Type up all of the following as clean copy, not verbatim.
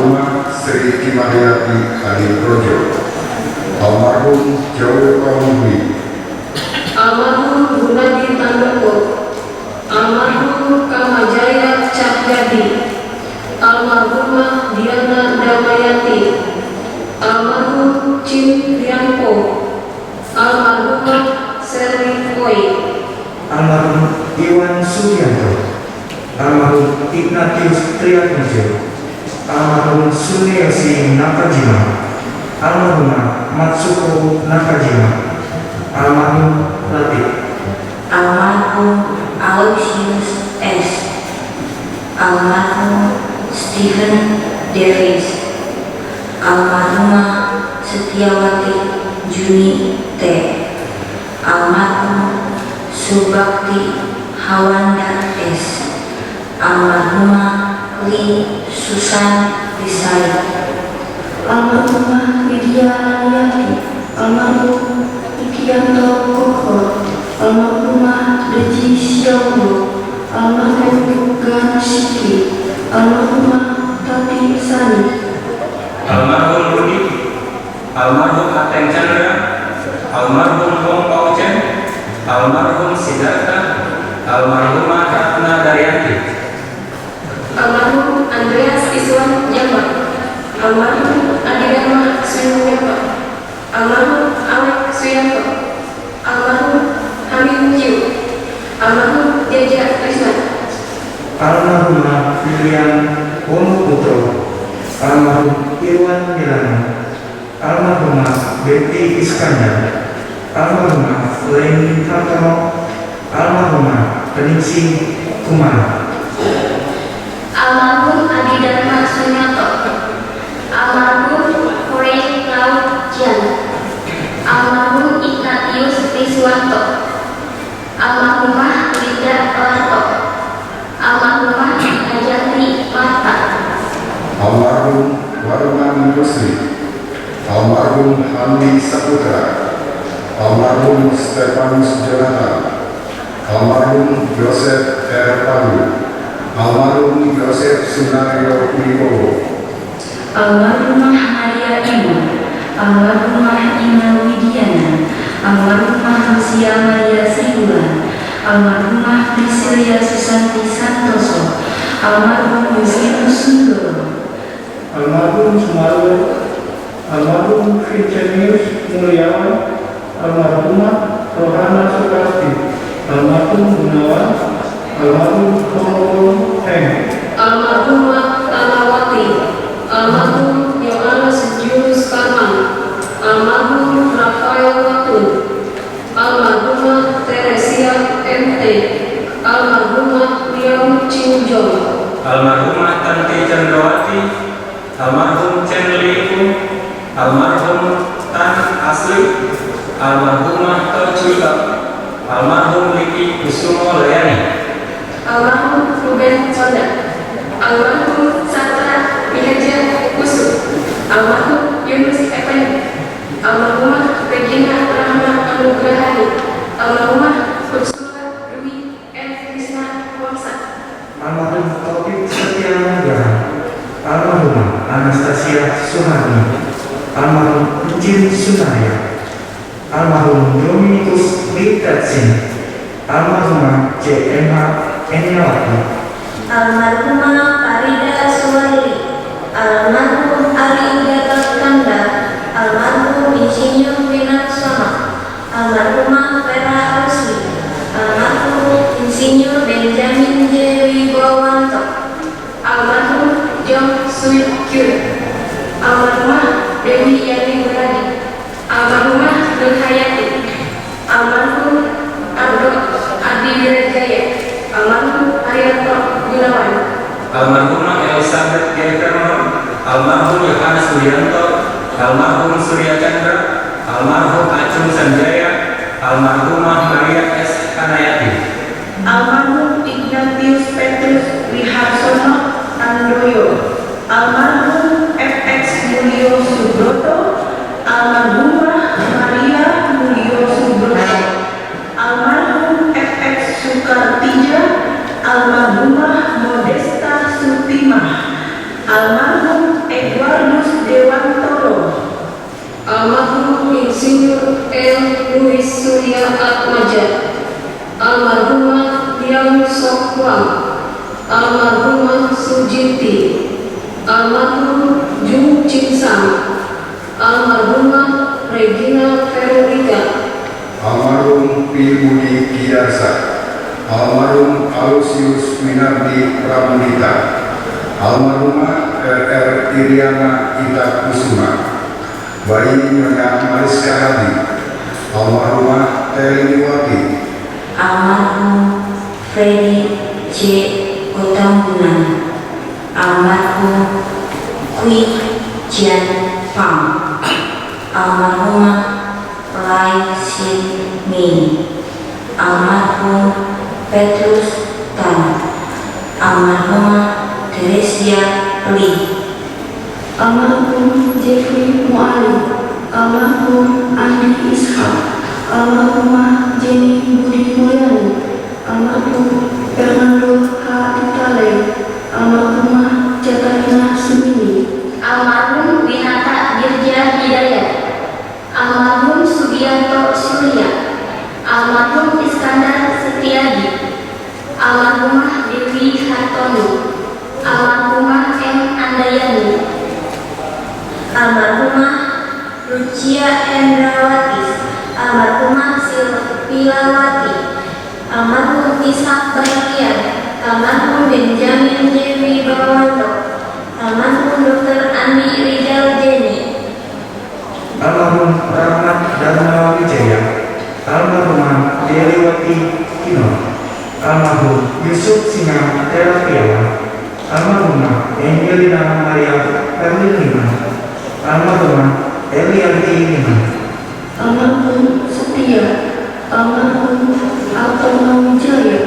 almarhumah Sri Kimariati Hadiprojo, almarhum Jawa Kaumwi, almarhum Gunadi Tandoko, almarhum Kamajaya Cahyadi, almarhumah Diana Damayati, almarhum Chin Rianpo, almarhumah Seri Koi, almarhum Iwan Sugianto, almarhum Ignatius Triatmojo, almarhum Suneyoshi Nakajima, almarhumah Matsuko Nakajima, almarhum Latif, almarhum Aloysius S, almarhum Stephen Davis, almarhumah Setiawati Juni T, almarhum Subakti Hawanda S, almarhumah Li Susan Desai, almarhumah Lydia Rayati, almarhum Ikianto Koko, almarhumah Deji Xiaobo, almarhum Gan Shiki, almarhumah Tati Sani, almarhum Rudi, almarhum Ateng Chandra, almarhum Hong Pao Chen, almarhum Siddhartha, almarhumah Ratna Daryanti, almarhum Andreas Iswan Jamak, almarhum Adirama Suyapa, almarhum Alek Suyanto, almarhum Hamid Jiu, almarhum Jaja Krisna, almarhumah Lilian Wongputro, almarhum Irwan Milano, almarhumah Betty Iskandar, almarhumah Leni Hartono, almarhumah Peningsih Kumara, almarhum Adi Dharma Sunyato, almarhum Horeng Lau Jian, almarhum Ignatius Riswanto, almarhumah Lida Lato, almarhumah Ajati Mata, almarhum Warman Yusri, almarhum Handi Saputra, almarhum Stefanus Jonathan, almarhum Joseph R. Palu, almarhum Joseph Sunario Wibowo, almarhumah Maria Ibu, almarhumah Ina Widiana, almarhumah Lucia Maria Sibulan, almarhumah Priscilia Susanti Santoso, almarhum Yusinus Sundoro, almarhum Sumarwo, almarhum Vincenius Mulyawan, almarhumah Rohana Sukarti, almarhum Gunawan, almarhum Hongkong Heng, almarhumah Tanawati, almarhum Yohanes Julius Karman, almarhum Rafael Watun, almarhumah Teresia MT, almarhumah Liao Chinjong, almarhumah Tanti Chandrawati, almarhum Chen Liu, almarhum Tan Asli, almarhumah Tercuita, almarhum Liki Kusumo Layani, almarhum Ruben Sonda, almarhum Satra Mihaja Kusuk, almarhum Yunus Effendi, almarhumah Regina Rahma Anugrahani, almarhumah Ursula Dwi M. Krishna Wangsa, almarhum Taufik Setiawanggara, almarhumah Anastasia Suharni, almarhum Jin Sunarya, almarhum Dominikus Litatsin, almarhumah JMH Eniawati, almarhumah Farida Suwaili, almarhum Ali Gatot Kanda, almarhum Insinyur Winaksana, almarhumah Vera Rusli, almarhum Insinyur Benjamin J. Wibowanto, almarhum Jong Sui Kyun, almarhumah Dewi Yani Muradi, almarhumah Nur Hayati, almarhum Ardo Adi Wirajaya, almarhum Arianto Gunawan, almarhumah Elizabeth Gerterno, almarhum Yohanes Widianto, almarhum Surya Chandra, almarhum Acung Sanjaya, almarhumah Maria S. Kanayati, almarhum Ignatius Petrus Wiharsono Andoyo, almarhum FX Mulyo Subroto, almarhumah Maria Mulyo Subroto, almarhum FX Sukartija, almarhumah Modesta Sutimah, almarhum Stefanus Dewantoro, almarhum Insinyur L. Louis Surya Atmaja, almarhumah Liang Sok Wang, almarhumah Sujiti, almarhum Jung Chin Sam, almarhumah Regina Veronica, almarhum P. Budi Kidarsa, almarhum Alusius Winardi Pramudita, almarhumah R.R. Iriana Ita Kusuma, bayi Nyonya Mariska Hadi, almarhumah Teliwati, almarhum Freddy J. Otambunan, almarhum Kui Jian Pang, almarhumah Lai Sin Min, almarhum Petrus Tan, almarhumah Teresia Lee, almarhum Jeffrey Muali, almarhum Andi Ishak, almarhumah Jenny Budi Mulyani, almarhum Fernando H. Itale, almarhumah Jakarina Sumini, almarhum Winata Dirja Hidayat, almarhum Sugianto Surya, almarhum Iskandar Setiadi, almarhumah Dewi Hartono, almarhumah M. Andayani, almarhumah Lucia Endrawati, almarhumah Silpilawati, almarhum Ishak Bagian, almarhum Benjamin J. Wibawanto, almarhum Dr. Andi Rizal Jeni, almarhum Rahmat Dharma Wijaya, almarhumah Deliwati Kino, almarhum Yusuf Singa Terapiawan, almarhumah Angelina Maria Perlina, almarhumah Elianti Lima, almarhum Setia, almarhum Altono Wijaya,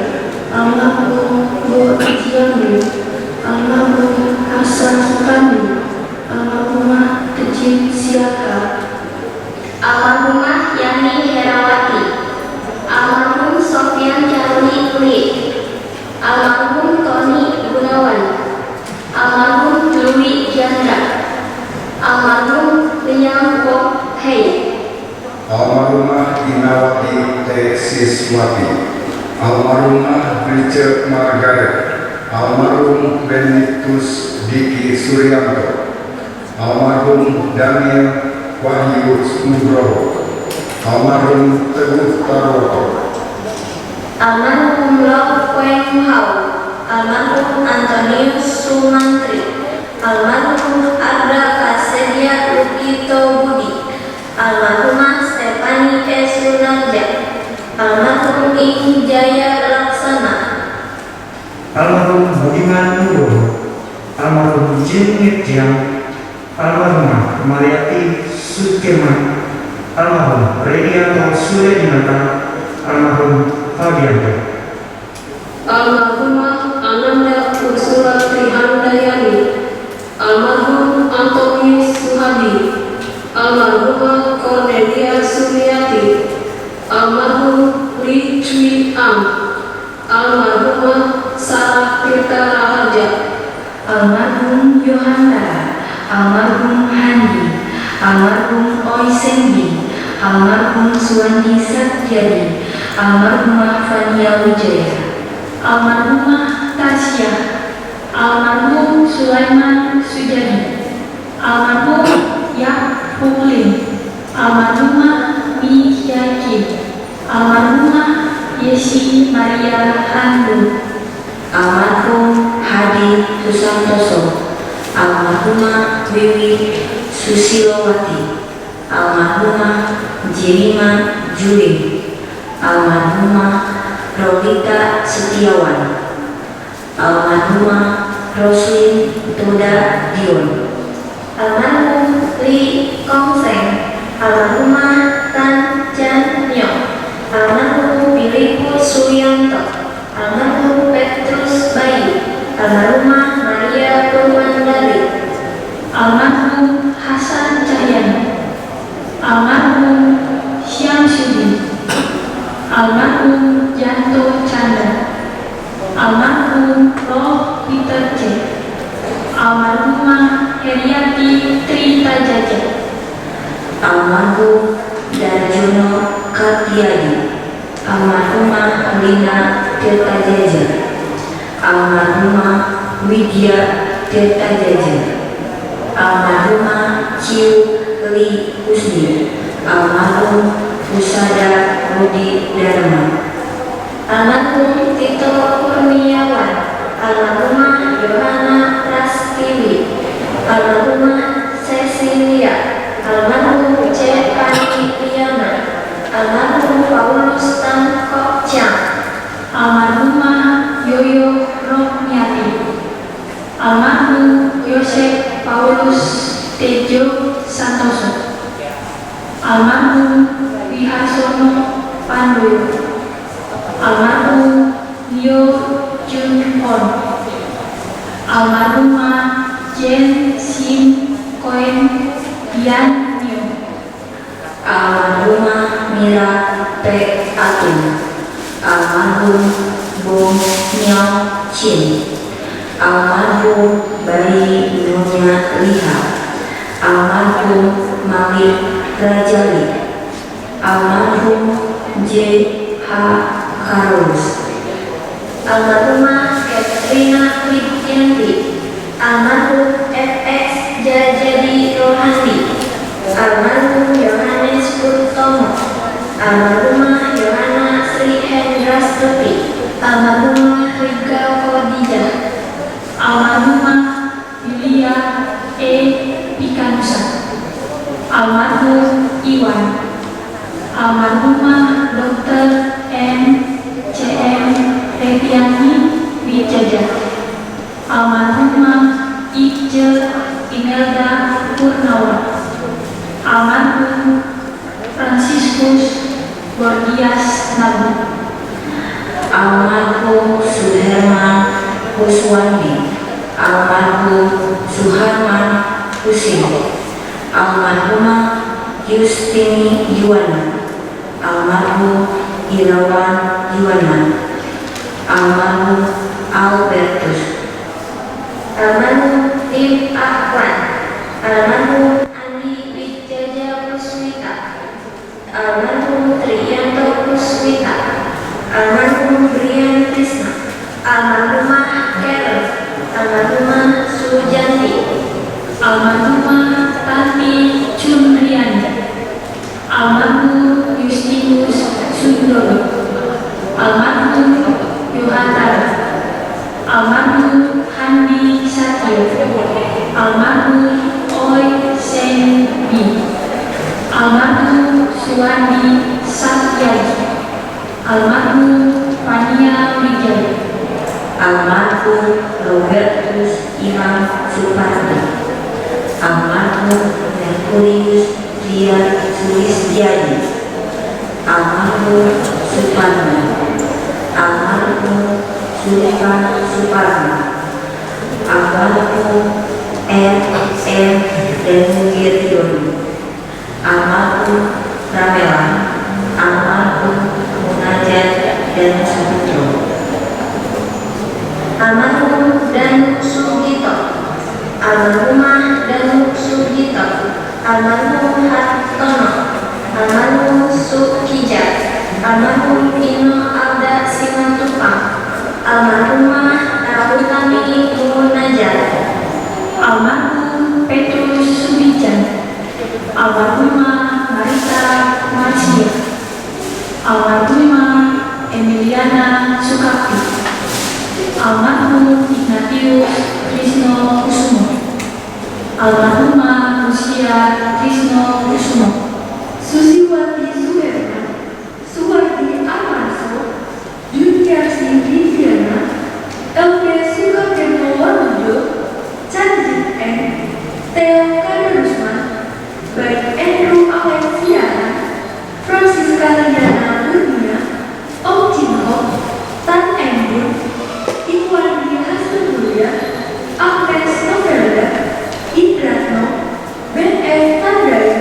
almarhum Bo Ajiami, almarhum Hasan Sukandi, almarhumah Kecil Siaka, almarhumah Yani Herawati, almarhum Sofian Charlie Kulit, almarhum Tony Gunawan, almarhum Louis Jandra, almarhum Liang Kok Hei, almarhumah Inawati T. Siswati, almarhumah Richard Margaret, almarhum Beneditus Diki Suryanto, almarhum Daniel Wahyu Nugroho, almarhum Teguh Taroto, almarhum Lau Kueng Hao, almarhum Antonius Sumantri, almarhum Arda Kasedia Lukito Budi, almarhumah Stefani S. Sunarja, almarhum Ing Jaya Laksana, almarhum Budiman Nugroho, almarhum Jin Nitjang, almarhumah Mariati Sukema, almarhum Redianto Suryadinata, almarhum Fabianto, almarhumah Ananda Ursula Trihandayani, almarhum Antoni Suhadi, almarhumah Cornelia Suryati, almarhum Li Cui Am, almarhumah Sarah Tirta Raharja, almarhum Yohana, almarhum Handi, almarhum Oisendi, almarhum Suwandi Satyadi, almarhumah Fania Wijaya, almarhumah Tasya, almarhum Sulaiman Sujadi, almarhum Yak Puklin, almarhumah Mi Yakin, almarhumah Yesi Maria Handu, almarhum Hadi Susantoso, almarhumah Wiwi Susilowati, almarhumah Jemima Juling, almarhumah Rolita Setiawan, almarhumah Roslin Toda Dion, almarhum Li Kongseng, almarhumah Tan Chan Nyok, almarhum Filipus Suyanto, almarhum Petrus Bayu, almarhumah Maria Purwandari, almarhum Hasan Cahyani, almarhum Syamsuddin, almarhum Janto Chandra, almarhum Roh Peter C, almarhumah Herianti Suryati Tritajaja, almarhum Darjono Kartiadi, almarhumah Lina Tirtajaja, almarhumah Widya Tirtajaja, almarhumah Ciu Li Husni, almarhum Pusada Rudi Dharma, almarhum Tito Kurniawan, almarhumah Yohana Prastiwi, almarhumah Cecilia, almarhum C. Paniliana, almarhum Paulus Tan Kok Chang, almarhumah Yoyo Rohmiati, almarhum Yosef Paulus Tejo Santoso, almarhum Wihasono Pandoyo, almarhum Leo Jun Hon, almarhumah Jen Sim Koen Yan Nyo, almarhumah Mira P. Atin, almarhum Bong Miao Chin, almarhum Bayi Nyonya Liha, almarhum Malik Rajali, almarhum J. H. Karus, almarhumah Katrina Widyanti, almarhum F.X. Jajadi Rohandi, almarhum Yohanes Purtomo, almarhumah Yohana Sri Hendrastuti, almarhumah Rika Khadijah, almarhumah Yulia E. Pikanusa, almarhum Iwan, almarhumah Dr. M. C.M. Reviani Wijaya, almarhumah Ice Imelda Purnawa, almarhum Franciscus Gordias Nabu, almarhum Suherman Kuswandi, almarhum Suharman Husin, almarhumah Yustini Yuwana, almarhum Irawan Yuwana, almarhum Albertus, almarhum Tim Akwan, almarhum Andi Wijaya Puswita, almarhum Triyanto Puswita, almarhum Brian Krishna, almarhumah Carol, almarhumah Sujanti, almarhumah Tati Cundriani, almarhum Justinus Sundono, almarhum Yohatara, almarhum Handi Satyo, almarhum Oi Sen Bi, almarhum Suwandi Satyadi, almarhum Fania Wijaya, almarhum Robertus Imam Supardi, almarhum Merkurius Tria Sulisjadi, almarhum Supardi, almarhum Sultan Supardi, almarhum R.M. Denugiryon, almarhum Ramela, almarhum Munajat dan Sutro, almarhum Danu Sugito, almarhumah Danu Sugito, almarhum Hartono, almarhum Sukija, almarhum Ino Alda Simatupang, almarhumah Rahutami Munajat, almarhum Petrus Subijan, almarhumah Marita Marsia, almarhumah Emiliana Sukakti, almarhum Ignatius Krisno Kusumo, almarhumah Lucia Krisno Kusumo, Susiwati Suherman, Suwardi Amarso, Juniarsi Viviana, LP Sukaketo Walujo, Canjit N, Theo Kadarusman, baik Andrew Alexiana, Francisca Liana Kurnia, Om Jinho, Tan Andrew, Iwandi Hasanulya, Agnes Novelda, Indratno, Ben F. Tandayu,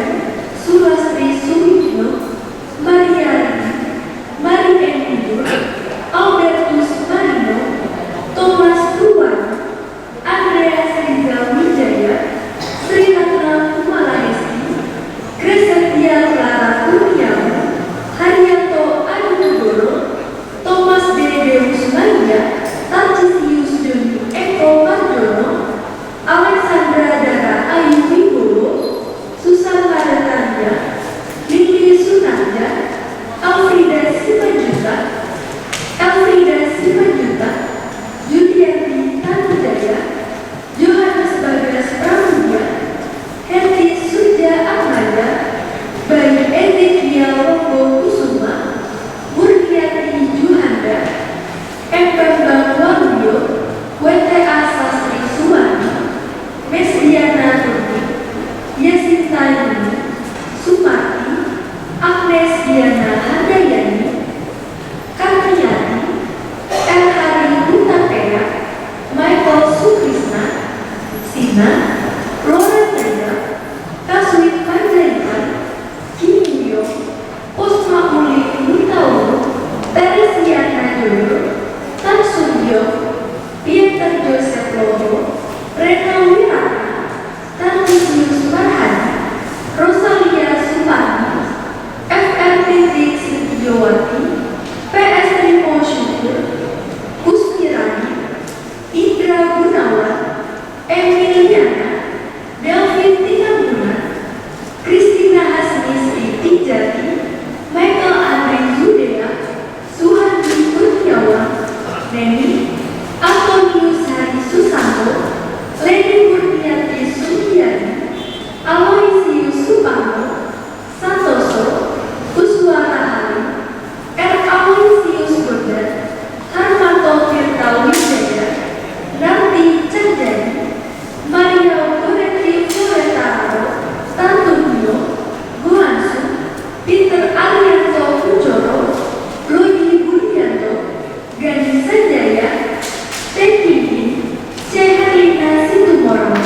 Rena Wirata, Tartisius Marhadi, Rosalia Supani, FRT Sintiowati, PS Rimo Syukur, Kusmirani, Indra Gunawan, Emiliana, Delvin Tinamuna, Kristina Hasni Tijati, Michael Andri Zudea, Suhandi Kurniawan, Neni, Antonius Hari Susanto, Leni Murniati Sumiati, Aloysius Supanto, Santoso, Kuswara Hari, R. Aloysius Burdan, Harmanto Tirta Wijaya, Nanti Candani, Maria Goretti Floretaro, Tantunio, Goansu, Peter Arianto Pujoro, Lodi Budianto, Gani Sanjaya, Tekini, Ceharina Situmoro,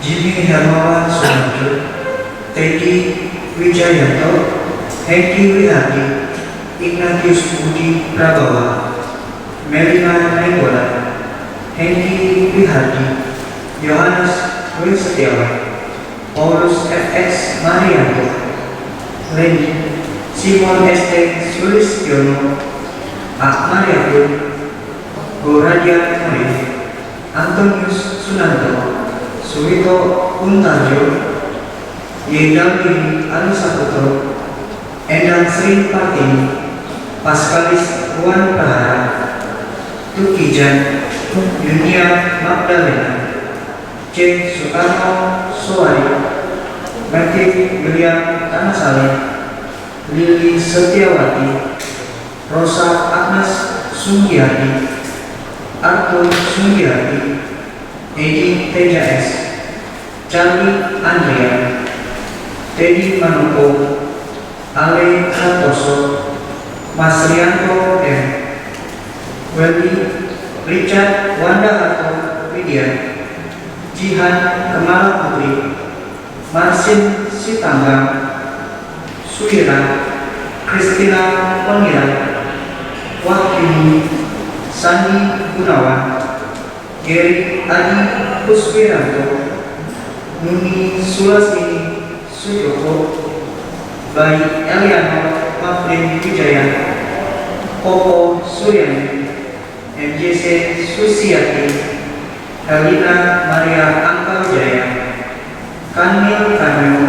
Jimmy Hermawan Sumanto, Teddy Wijayanto, Hengki Wihadi, Ignatius Budi Prabawa, Melina Nainggolan, Hengki Wihadi, Yohanes Dwi Setiawan, Paulus FX Marianto, Leni, Simon ST Sulistiono, Mariapun, Goradia Muri, Antonius Sunanto, Suwito Untarjo, Yendalini Anusaputra, Endang Sri Partini, Paskalis Puan Prahara, Tukijan, Yunia Magdalena, C. Soekarno Soari, Matif William Tanasali, Lili Setiawati, Rosa Agnes Sunggiati, Arthur Sunggiati, Edi TJS, Charlie Andrea, Teddy Manuko, Ale Santoso, Mas Rianto M, Welly, Richard Wandaharto Widya, Jihan Kemala Putri, Marsin Sitanggang, Suira, Kristina Pengila, Wahyuni, Sandi Gunawan, Geri Adi Kuswiranto, Nuni Sulasmini Sujoko, Bayi Eliano Mafrin Wijaya, Koko Suryani, MJC Susiati, Helena Maria Angka Wijaya, Kanil Kanyo,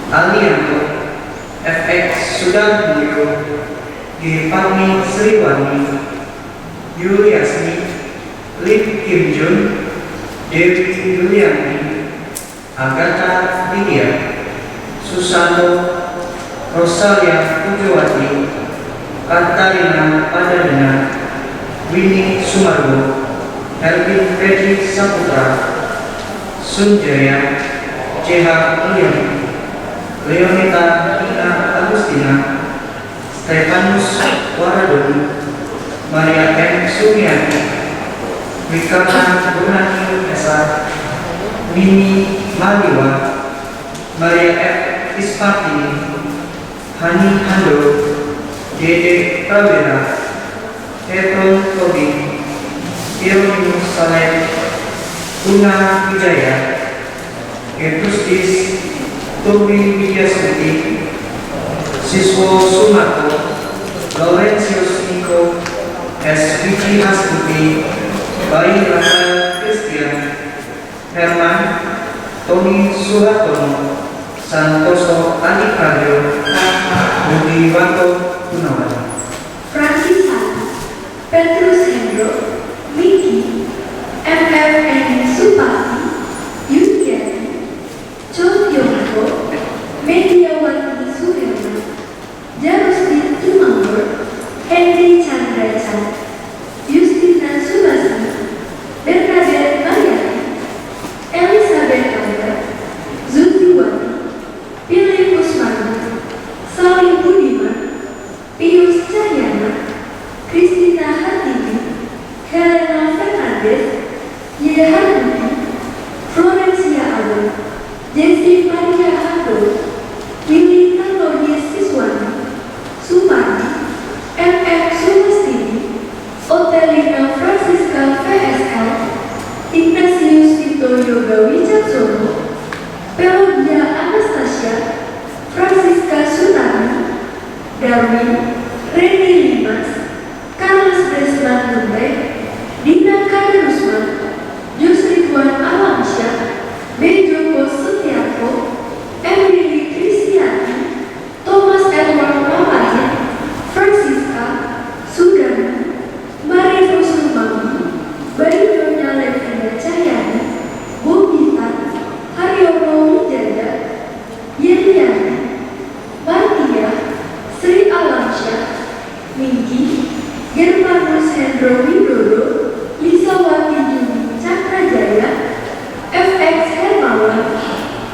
Alianto, FX Sudarmulyo, Gipani Sriwani, Yuliasmi, Lim Kim Jun, Dewi Yuliani, Agatha Lydia, Susanto, Rosalia Pujawati, Katarina Padadena, Winnie Sumargo, Elvin Freddy Saputra, Sunjaya, CH Mulyani, Leonita Ina Agustina, Stefanus Waradoni, Maria M. Sumiati, Wikana Gunani Esa, Mini Maliwa, Maria F. Ispartini, Hani Hando, Dede Prawira, Hebron Tobi, Hieronymus Saleh, Guna Wijaya, Getrustis, Tobi Widyasuti, Siswo Sumarto, Laurentius Niko, S. Vici Astuti, Bayi Rafael Christian, Herman, Tony Suhartono, Santoso Adi Prajo, Budi Wanto Gunawan, Francisana, Petrus Hendro, Miki, MFN Supati, Yudiani, Cho Yonko, Mediawati Suherman, Jarustin Tumanggur, Henry Chandrachan, Justina Subasni, Bernadette Mariani, Elizabeth Kaya, Zutiwati, Billy Kusmanu, Salim Budiman, Pius Cahyana, Kristina Hatimi, Helena Fernandez, Yeharduti, Florencia Alu, Jesse Maria Hando, Willy Tanoye Siswani, Sumani, MM Sulastini, Otelina Francisca VSL, Ignatius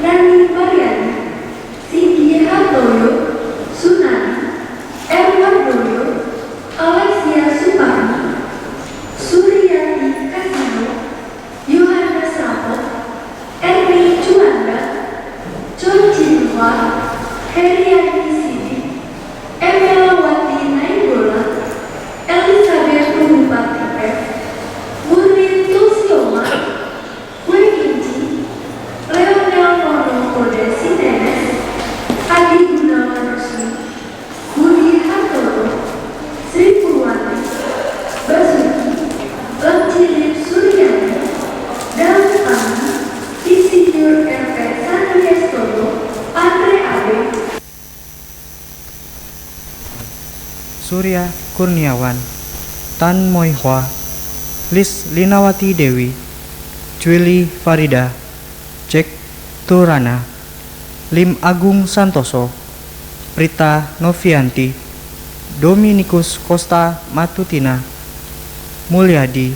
Nani Mariani, Sigi Hartoyo, Sunani, Erwan Doyo, Alexia Suparni, Suryati Kasino, Yohanes Rapot, Erni Juanda, Choi Jinhua, Heriani Sidi, Emelawati Nainggolan, Elizabeth Bupati F, Murni Tulsioma, Wei Inci, Leonel Nono Kode Sitenes, Adi Gunawan Rusli, Budi Hartono, Sri Purwati, Basuki, Lemcirip Suryani, Daun Tani, Insinyur RP Sandiastono, Andre Abe, Surya Kurniawan, Tan Moi Hwa, Lis Linawati Dewi, Julie Farida, Jack Turana, Lim Agung Santoso, Prita Novianti, Dominikus Costa Matutina, Mulyadi,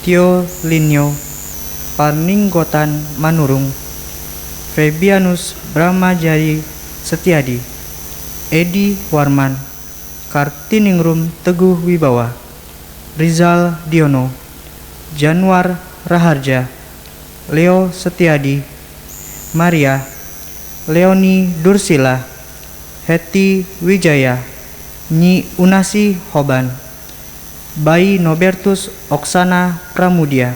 Tio Linyo, Paninggotan Manurung, Febianus Brahmajari Setiadi, Edi Warman, Kartiningrum Teguh Wibawa, Rizal Diono, Januar Raharja, Leo Setiadi, Maria, Leoni Dursila, Heti Wijaya, Nyi Unasi Hoban, Bayi Nobertus Oksana Pramudia,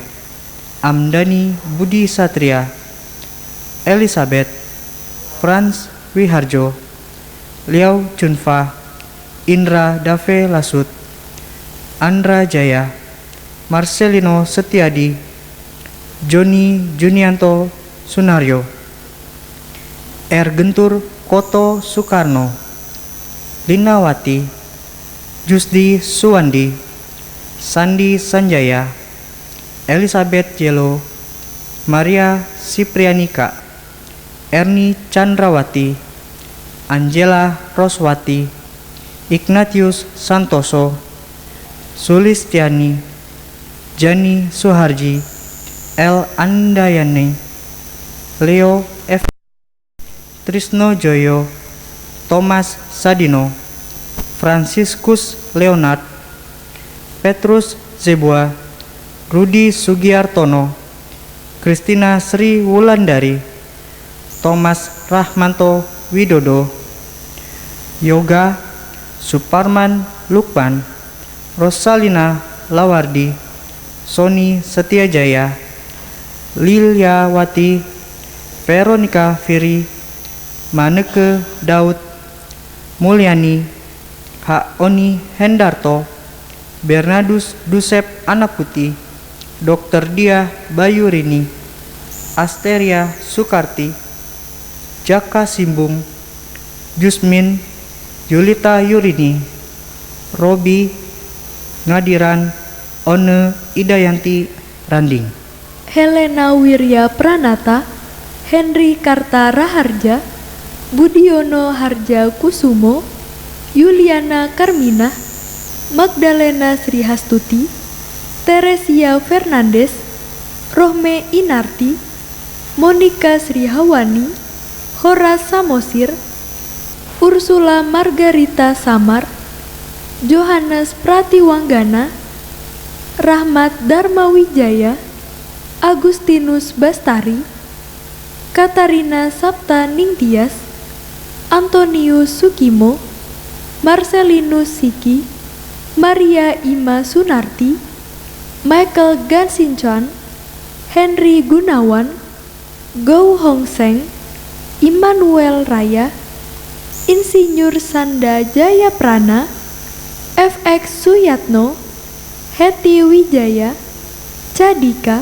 Amdani Budi Satria, Elizabeth, Franz Wiharjo, Liao Chunfa, Indra Dave Lasut, Andra Jaya, Marcelino Setiadi, Joni Junianto Sunaryo, R. Gentur Koto Soekarno, Linawati, Jusdi Suwandi, Sandi Sanjaya, Elizabeth Jelo, Maria Siprianika, Erni Chandrawati, Angela Roswati, Ignatius Santoso, Sulistiani, Jani Suharji, L. Andayani, Leo F. Trisno Joyo, Thomas Sadino, Franciscus Leonard, Petrus Zebua, Rudi Sugiartono, Kristina Sri Wulandari, Thomas Rahmanto Widodo, Yoga Suparman Lukman, Rosalina Lawardi, Sony Setiajaya, Lilyawati, Veronica Firi, Maneke Daud, Mulyani, Haoni Hendarto, Bernardus Dusep Anaputi, Dr. Dia Bayurini, Asteria Sukarti, Jaka Simbung, Jusmin, Yulita Yurini, Robi, Ngadiran, One Idayanti Randing, Helena Wirya Pranata, Henry Karta Raharja, Budiono Harja Kusumo, Yuliana Karmina, Magdalena Srihastuti, Teresia Fernandes, Rohme Inarti, Monica Srihawani, Horas Samosir, Ursula Margarita Samar, Johannes Pratiwanggana, Rahmat Darmawijaya, Agustinus Bastari, Katarina Sapta Ningtyas, Antonius Sukimo, Marcelinus Siki, Maria Ima Sunarti, Michael Gansinchan, Henry Gunawan, Go Hong Seng, Immanuel Raya, Insinyur Sanda Jayaprana, FX Suyatno, Heti Wijaya, Cadika,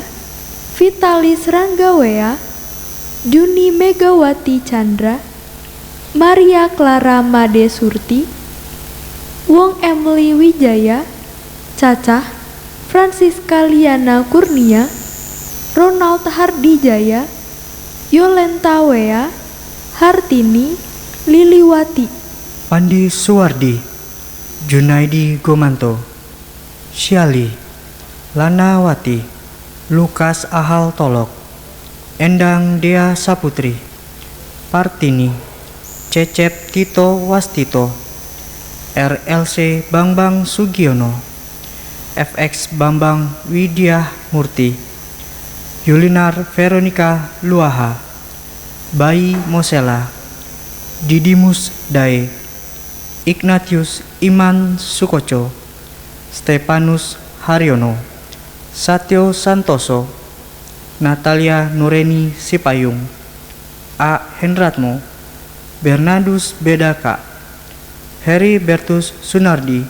Vitalis Ranggawea, Juni Megawati Chandra, Maria Clara Made Surti, Wong Emily Wijaya, Cacah, Francisca Liana Kurnia, Ronald Hardijaya, Yolenta Wea, Hartini, Liliwati, Pandi Suwardi, Junaidi Gomanto, Syali, Lanawati, Lukas Ahal Tolok, Endang Dea Saputri, Partini, Cecep Tito Wastito, RLC Bambang Sugiono, FX Bambang Widya Murti, Yulinar Veronica Luaha, Bayi Mosela, Didimus Dae, Ignatius Iman Sukoco, Stepanus Haryono, Satyo Santoso, Natalia Nureni Sipayung, A. Hendratmo, Bernardus Bedaka, Heri Bertus Sunardi,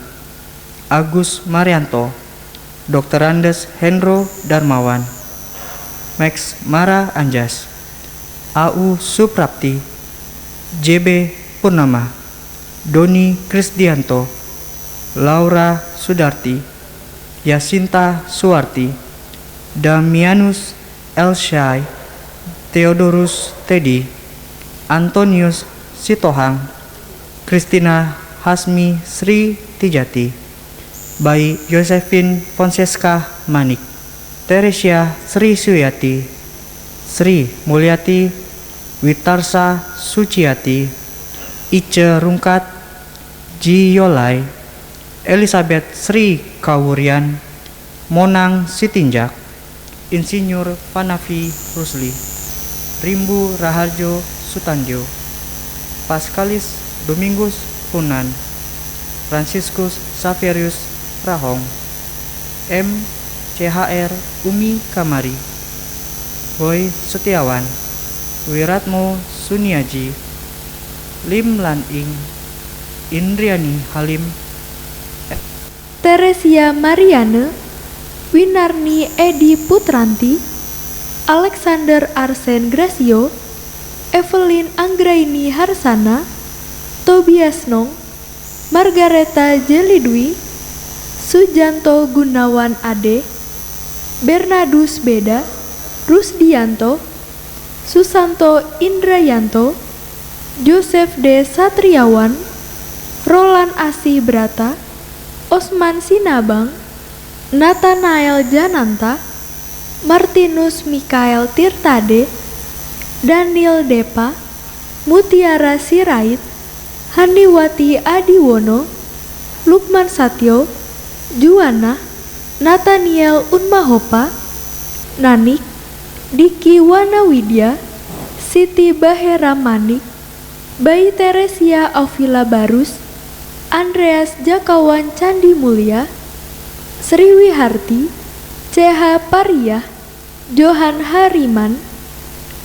Agus Marianto, Dr. Andes Hendro Darmawan, Max Mara Anjas, AU Suprapti, JB Purnama, Doni Krisdianto, Laura Sudarti, Yasinta Suwarti, Damianus Elsyai, Theodorus Teddy, Antonius Sitohang, Christina Hasmi Sri Tijati, Bayi Josephine Fonseca Manik, Teresia Sri Suyati, Sri Mulyati Witarsa Suciati, Ice Rungkat, Ji Yolai, Elizabeth Sri Kawurian, Monang Sitinjak, Insinyur Panavi Rusli, Rimbu Raharjo Sutanjo, Pascalis Domingus Punan, Franciscus Saverius Rahong, M. CHR Umi Kamari, Boy Setiawan, Wiratmo Suniaji, Lim Lan Ing, Indriani Halim, Teresia Mariana, Winarni Edi Putranti, Alexander Arsen Gracio, Evelyn Anggraini Harsana, Tobias Nong, Margareta Jelidwi, Sujanto Gunawan Ade, Bernardus Beda, Rusdianto, Susanto Indrayanto, Joseph D. Satriawan, Roland Asi Brata, Osman Sinabang, Nathanael Jananta, Martinus Mikael Tirtade, Daniel Depa, Mutiara Sirait, Handiwati Adiwono, Lukman Satyo, Juwana, Nathaniel Unmahopa, Nanik, Diki Wanawidya, Siti Bahera Manik, Bayi Teresia Aufila Barus, Andreas Jakawan Candi Mulia, Sri Wiharti, CH Pariah, Johan Hariman,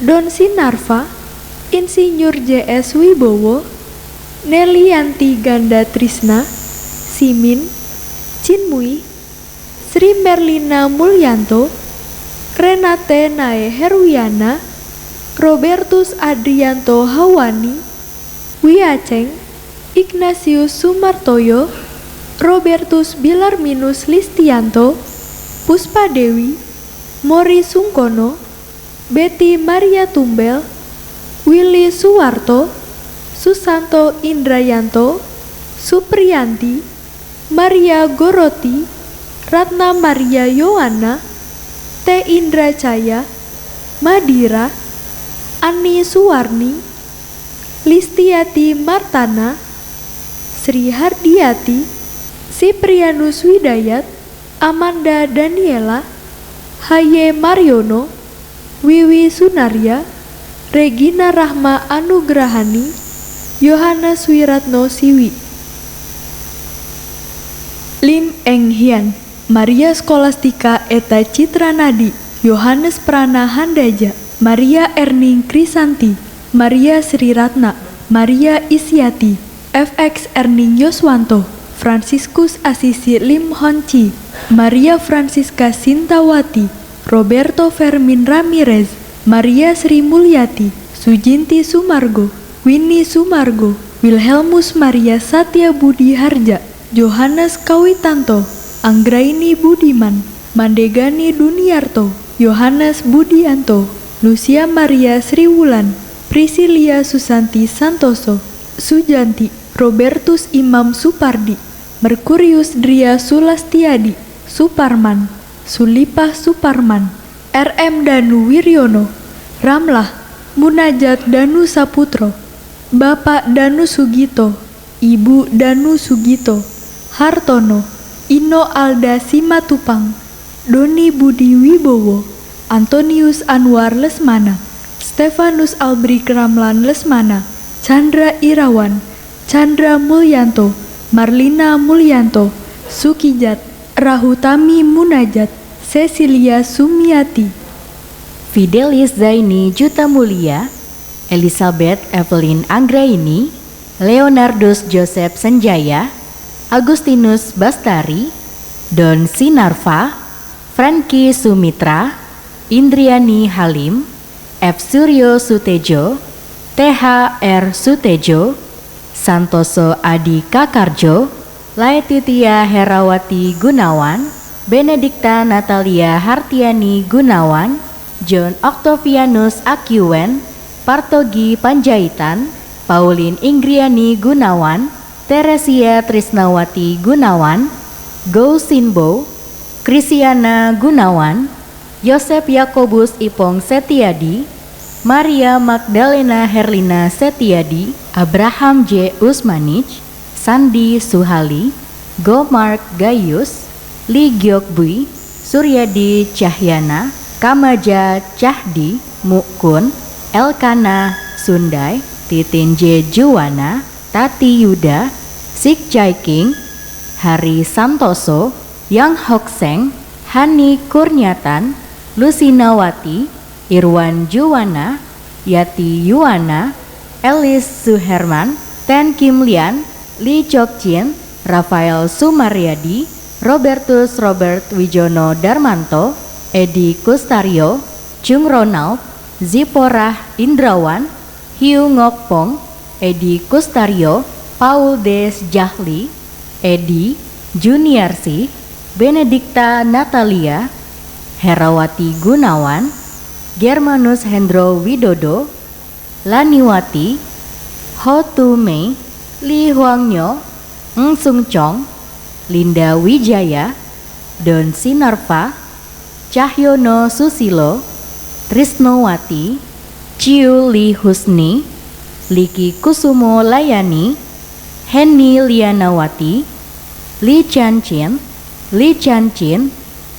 Don Sinarva, Insinyur JS Wibowo, Nelianti Ganda Trisna, Simin, Cinmui, Sri Merlina Mulyanto, Renate Nae Herwiana, Robertus Adrianto Hawani, Wiaceng, Ignatius Sumartoyo, Robertus Bilarminus Listianto, Puspa Dewi, Mori Sungkono, Betty Maria Tumbel, Willy Suwarto, Susanto Indrayanto, Supriyanti, Maria Goroti, Ratna Maria Yowana, T. Indra Caya, Madira, Ani Suwarni, Listiati Martana, Sri Hardiati, Siprianus Widayat, Amanda Daniela, Haye Mariono, Wiwi Sunaria, Regina Rahma Anugrahani, Yohanes Wiratno Siwi, Lim Eng Hian, Maria Skolastika Eta Citranadi, Yohanes Prana Handaja, Maria Erning Krisanti, Maria Sri Ratna, Maria Isyati, FX Erning Yoswanto, Franciscus Asisi Lim Honci, Maria Francisca Sintawati, Roberto Fermin Ramirez, Maria Sri Mulyati, Sujinti Sumargo, Winnie Sumargo, Wilhelmus Maria Satya Budi Harja, Johannes Kawitanto, Anggraini Budiman, Mandegani Duniarto, Yohanes Budianto, Lucia Maria Sriwulan, Priscilia Susanti Santoso, Sujanti, Robertus Imam Supardi, Merkurius Dria Sulastiadi, Suparman, Sulipah Suparman, RM Danu Wiryono, Ramlah, Munajat Danu Saputro, Bapak Danu Sugito, Ibu Danu Sugito, Hartono, Ino Alda Simatupang, Doni Budi Wibowo, Antonius Anwar Lesmana, Stefanus Albrik Ramlan Lesmana, Chandra Irawan, Chandra Mulyanto, Marlina Mulyanto, Sukijat, Rahutami Munajat, Cecilia Sumiati, Fidelis Zaini Juta Mulia, Elizabeth Evelyn Anggraini, Leonardus Joseph Senjaya, Agustinus Bastari, Don Sinarva, Franky Sumitra, Indriani Halim, F. Suryo Sutejo, THR Sutejo, Santoso Adi Kakarjo, Laetitia Herawati Gunawan, Benedikta Natalia Hartiani Gunawan, John Octavianus Akiwen, Partogi Panjaitan, Pauline Inggriani Gunawan, Teresia Trisnawati Gunawan, Go Sinbo, Krisiana Gunawan, Yosep Yakobus Ipong Setiadi, Maria Magdalena Herlina Setiadi, Abraham J. Usmanich, Sandi Suhali, Go Mark Gayus, Lee Gyok Bui, Suryadi Cahyana, Kamaja Cahdi, Mukun, Elkana Sundai, Titin J. Juwana, Tati Yuda, Sik Chai King, Hari Santoso, Yang Hokseng, Hani Kurniatan, Lusinawati, Irwan Juwana, Yati Yuwana, Elis Suherman, Ten Kim Lian, Lee Chok Chin, Rafael Sumaryadi, Robertus Robert Wijono Darmanto, Edi Kustario, Chung Ronald, Ziporah Indrawan, Hiu Ngok Pong, Edi Kustario, Paul Des Jahli, Edi Juniarsi, Benedikta Natalia, Herawati Gunawan, Germanus Hendro Widodo, Laniwati, Ho Tu Mei, Li Huangnyo, Ng Sung Chong, Linda Wijaya, Don Sinarva, Cahyono Susilo, Trisnowati, Ciu Li Husni, Liki Kusumo Layani, Henny Lianawati, Li Chanchin,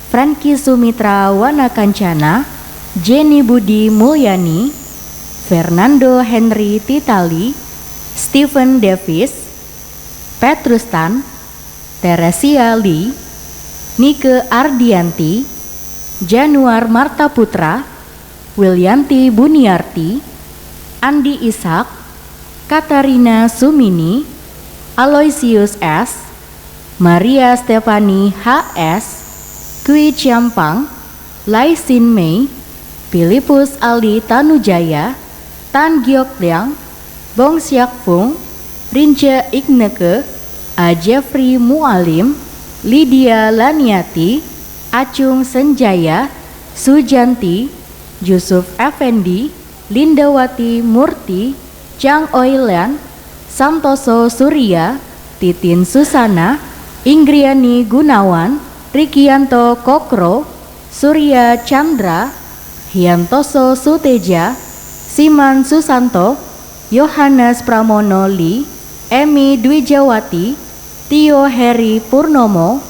Franky Sumitra Wanakancana, Jenny Budi Mulyani, Fernando Henry Titali, Stephen Davis, Petrus Tan, Teresia Lee, Nike Ardianti, Januar Marta Putra, Wilyanti Buniarti, Andi Ishak, Katarina Sumini, Aloysius S, Maria Stefani HS, Kui Ciampang, Lai Sin Mei, Filipus Ali Tanujaya, Tan Giok Liang, Bong Siak Fung, Rince Igneke, A. Jeffrey Mualim, Lydia Laniati, Acung Senjaya, Sujanti, Yusuf Effendi, Lindawati Murti, Chang Oilan, Santoso Surya, Titin Susana, Inggriani Gunawan, Rikianto Kokro, Surya Chandra, Hiantoso Suteja, Siman Susanto, Yohanes Pramono Li, Emi Dwijawati, Tio Heri Purnomo,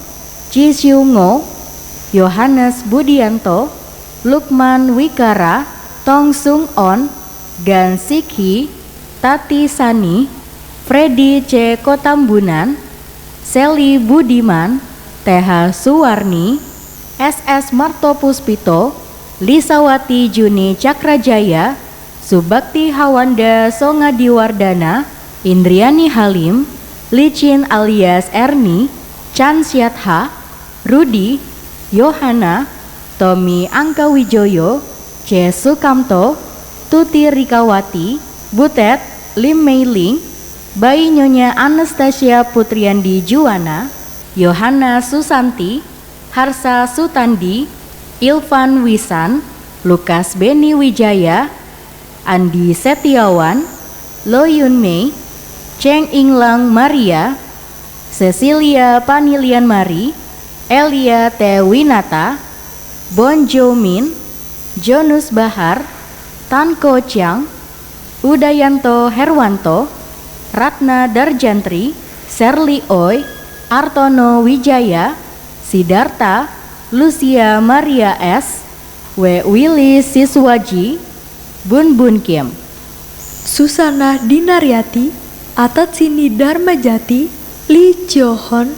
Cisiungo, Yohanes Budianto, Lukman Wikara, Tong Sung On, Gan Sikhi, Tati Sani, Freddy C. Kotambunan, Sally Budiman, TH Suwarni, SS Marto Puspito, Lisawati Juni Cakrajaya, Subakti Hawanda Songadiwardana, Indriani Halim, Licin alias Erni, Chan Siatha, Rudi, Yohana, Tommy Angkawijoyo, C. Sukamto, Tuti Rikawati, Butet, Lim Meiling, Bayi Nyonya Anastasia Putriandi Juwana, Yohana Susanti, Harsa Sutandi, Ilvan Wisan, Lukas Beni Wijaya, Andi Setiawan, Lo Yun Mei, Cheng Inglang Maria, Cecilia Panilian Mari, Elia T. Winata, Bon Jomin, Jonus Bahar, Tan Ko Chiang, Udayanto Herwanto, Ratna Darjantri, Serli Oi, Artono Wijaya, Sidarta, Lucia Maria S, W. Willy Siswaji, Bun Bun Kim, Susana Dinaryati, Atatsini Dharmajati, Lee Chio-hon,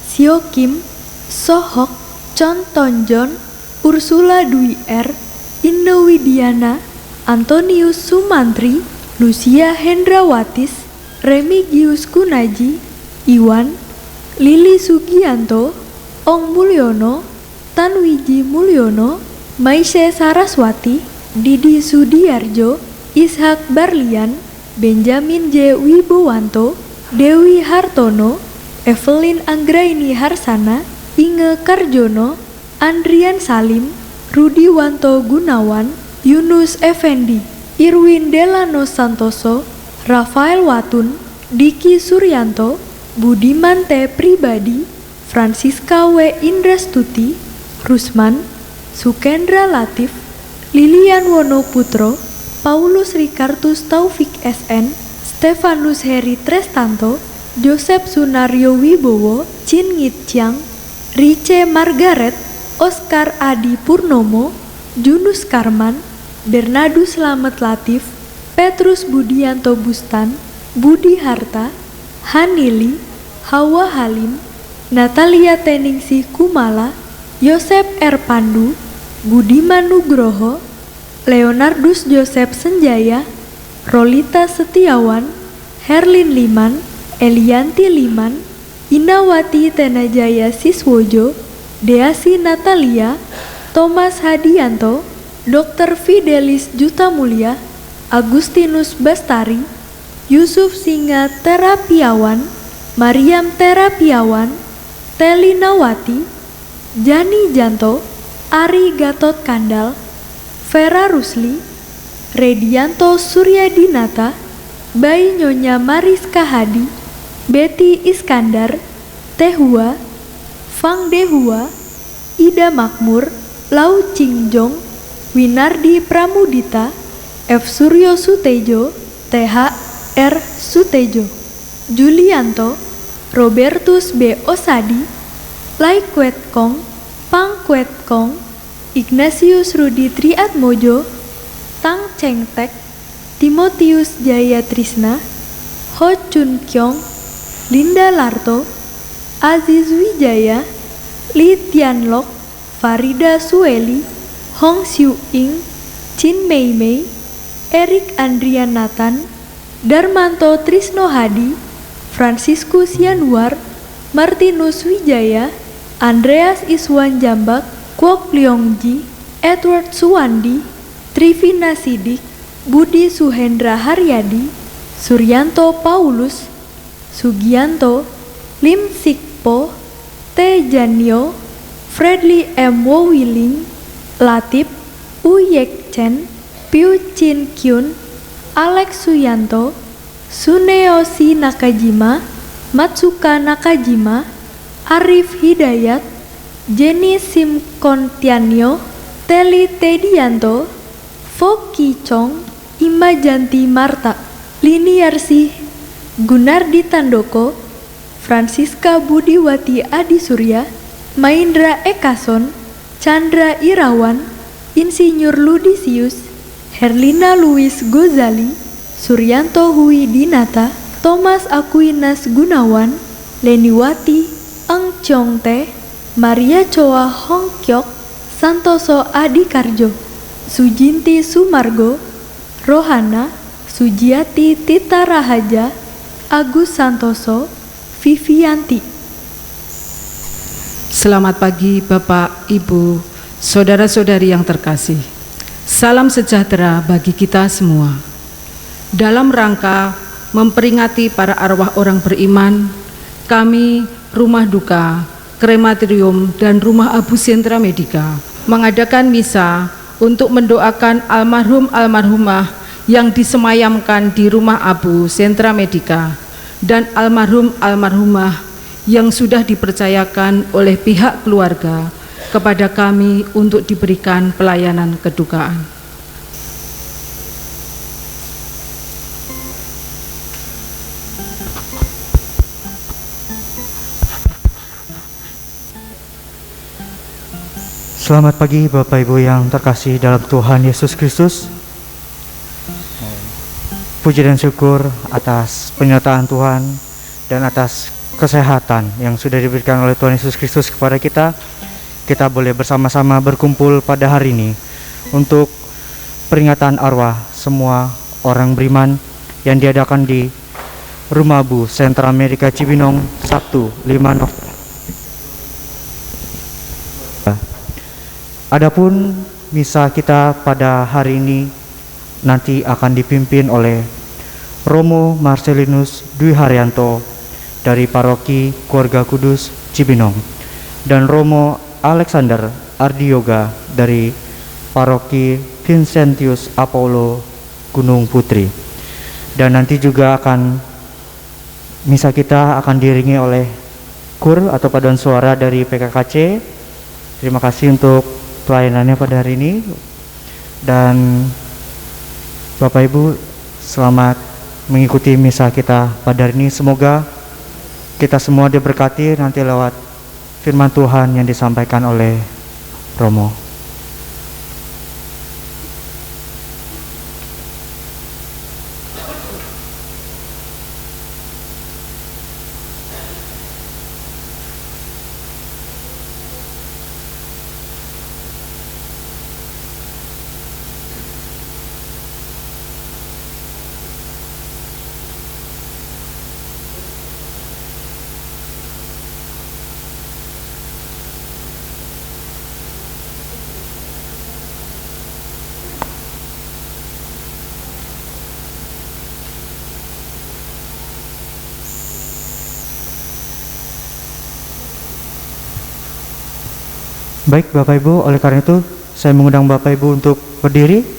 Sio Kim, Sohok, Chon Tonjon, Ursula Dwi R, Inno Widiana, Antonius Sumantri, Lucia Hendrawatis, Remigius Kunaji, Iwan, Lili Sugianto, Ong Mulyono, Tanwiji Mulyono, Maise Saraswati, Didi Sudiarjo, Ishak Barlian, Benjamin J. Wibowanto, Dewi Hartono, Evelyn Anggraini Harsana, Inge Karjono, Andrian Salim, Rudiwanto Gunawan, Yunus Effendi, Irwin Delano Santoso, Rafael Watun, Diki Suryanto, Budiman T. Pribadi, Francisca W. Indrastuti, Rusman, Sukendra Latif, Lilian Wono Putro, Paulus Ricartus Taufik SN, Stefanus Heri Trestanto, Joseph Sunario Wibowo, Chin Ngit Chiang, Rice Margaret, Oscar Adi Purnomo, Junus Karman, Bernardus Slamet Latif, Petrus Budianto Bustan, Budi Harta, Hanili, Hawa Halim, Natalia Teningsih Kumala, Yosep R. Pandu, Budiman Nugroho, Leonardus Joseph Senjaya, Rolita Setiawan, Herlin Liman, Elianti Liman, Indawati Tenajaya Siswojo, Deasi Natalia, Thomas Hadianto, Dr. Fidelis Jutamulya, Agustinus Bastari, Yusuf Singa Terapiawan, Mariam Terapiawan, Teli Nawati, Jani Janto, Ari Gatot Kandal, Vera Rusli, Redianto Suryadinata, Bayi Nyonya Mariska Hadi, Betty Iskandar, Tehua, Fang Dehua, Ida Makmur, Lau Cingjong, Winardi Pramudita, F. Suryo Sutejo, TH R. Sutejo, Julianto, Robertus B. Osadi, Lai Kwet Kong, Pang Kwet Kong, Ignatius Rudi Triatmojo, Tang Cheng Tek, Timotius Jaya Trisna, Ho Chun Kyong, Linda Larto, Aziz Wijaya, Li Tianlok, Farida Sueli, Hong Siu Ing, Chin Mei Mei, Erik Andrian Nathan, Darmanto Trisno Hadi, Franciscus Yanuar, Martinus Wijaya, Andreas Iswan Jambak, Kwok Leongji, Edward Suwandi, Trivina Sidik, Budi Suhendra Haryadi, Suryanto Paulus, Sugianto, Lim Sikpo, T. Janyo, Fredly M. Wowiling, Latip, Uyek Chen, Piu Chin Kyun, Alex Suyanto, Suneoshi Nakajima, Matsuka Nakajima, Arif Hidayat, Jenny Simkontianyo, Teli Tedianto, Foki Chong, Imajanti Marta, Liniarsi, Gunardi Tandoko, Francisca Budiwati Adi Surya, Maindra Ekason, Chandra Irawan, Insinyur Ludisius, Herlina Louis Gozali, Suryanto Hui Dinata, Thomas Aquinas Gunawan, Leniwati, Eng Chong Te, Maria Choa Hong Kyok, Santoso Adi Karjo, Sujinti Sumargo, Rohana, Sujiati Tita Rahaja, Agus Santoso, Vivianti. Selamat pagi Bapak, Ibu, saudara-saudari yang terkasih. Salam sejahtera bagi kita semua. Dalam rangka memperingati para arwah orang beriman, kami Rumah Duka, Krematorium, dan Rumah Abu Sentra Medica mengadakan misa untuk mendoakan almarhum-almarhumah yang disemayamkan di Rumah Abu Sentra Medica dan almarhum-almarhumah yang sudah dipercayakan oleh pihak keluarga kepada kami untuk diberikan pelayanan kedukaan. Selamat pagi Bapak Ibu yang terkasih dalam Tuhan Yesus Kristus. Puji dan syukur atas penyertaan Tuhan dan atas kesehatan yang sudah diberikan oleh Tuhan Yesus Kristus kepada kita. Kita boleh bersama-sama berkumpul pada hari ini untuk peringatan arwah semua orang beriman yang diadakan di Rumah Bu Sentra Amerika Cibinong Sabtu 5 November. Adapun misa kita pada hari ini nanti akan dipimpin oleh Romo Marcelinus Dwi Haryanto dari Paroki Keluarga Kudus Cibinong dan Romo Alexander Ardioga dari Paroki Vincentius Apollo Gunung Putri. Dan nanti juga misa kita akan diiringi oleh kur atau paduan suara dari PKKC. Terima kasih untuk pelayanannya pada hari ini, dan Bapak Ibu selamat mengikuti misa kita pada hari ini. Semoga kita semua diberkati nanti lewat firman Tuhan yang disampaikan oleh Romo. Baik Bapak Ibu, oleh karena itu saya mengundang Bapak Ibu untuk berdiri.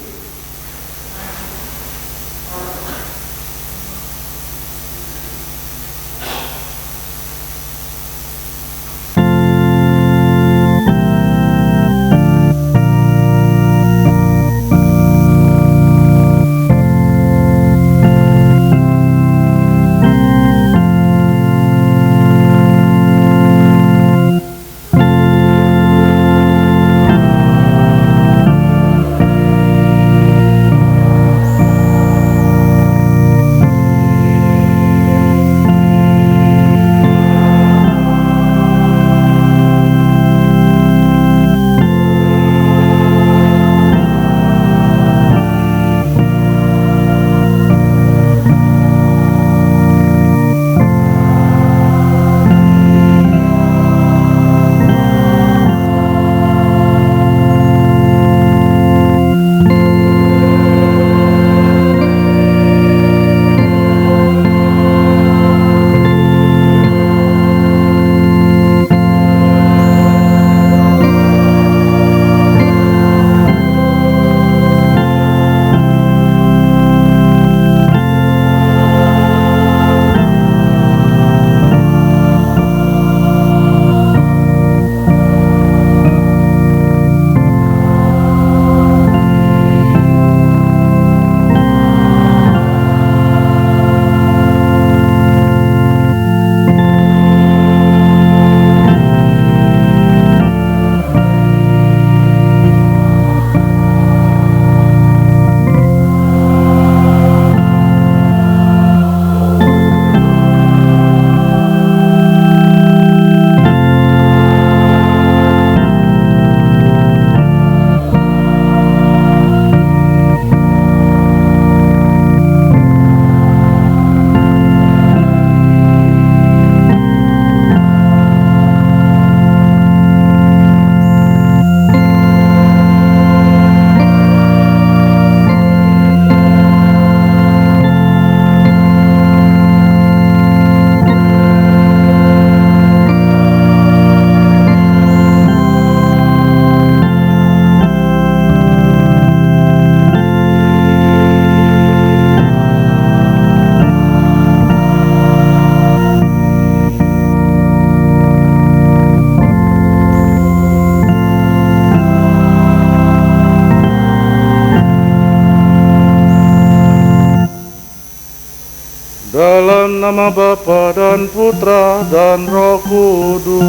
Dalam nama Bapa dan Putra dan Roh Kudus.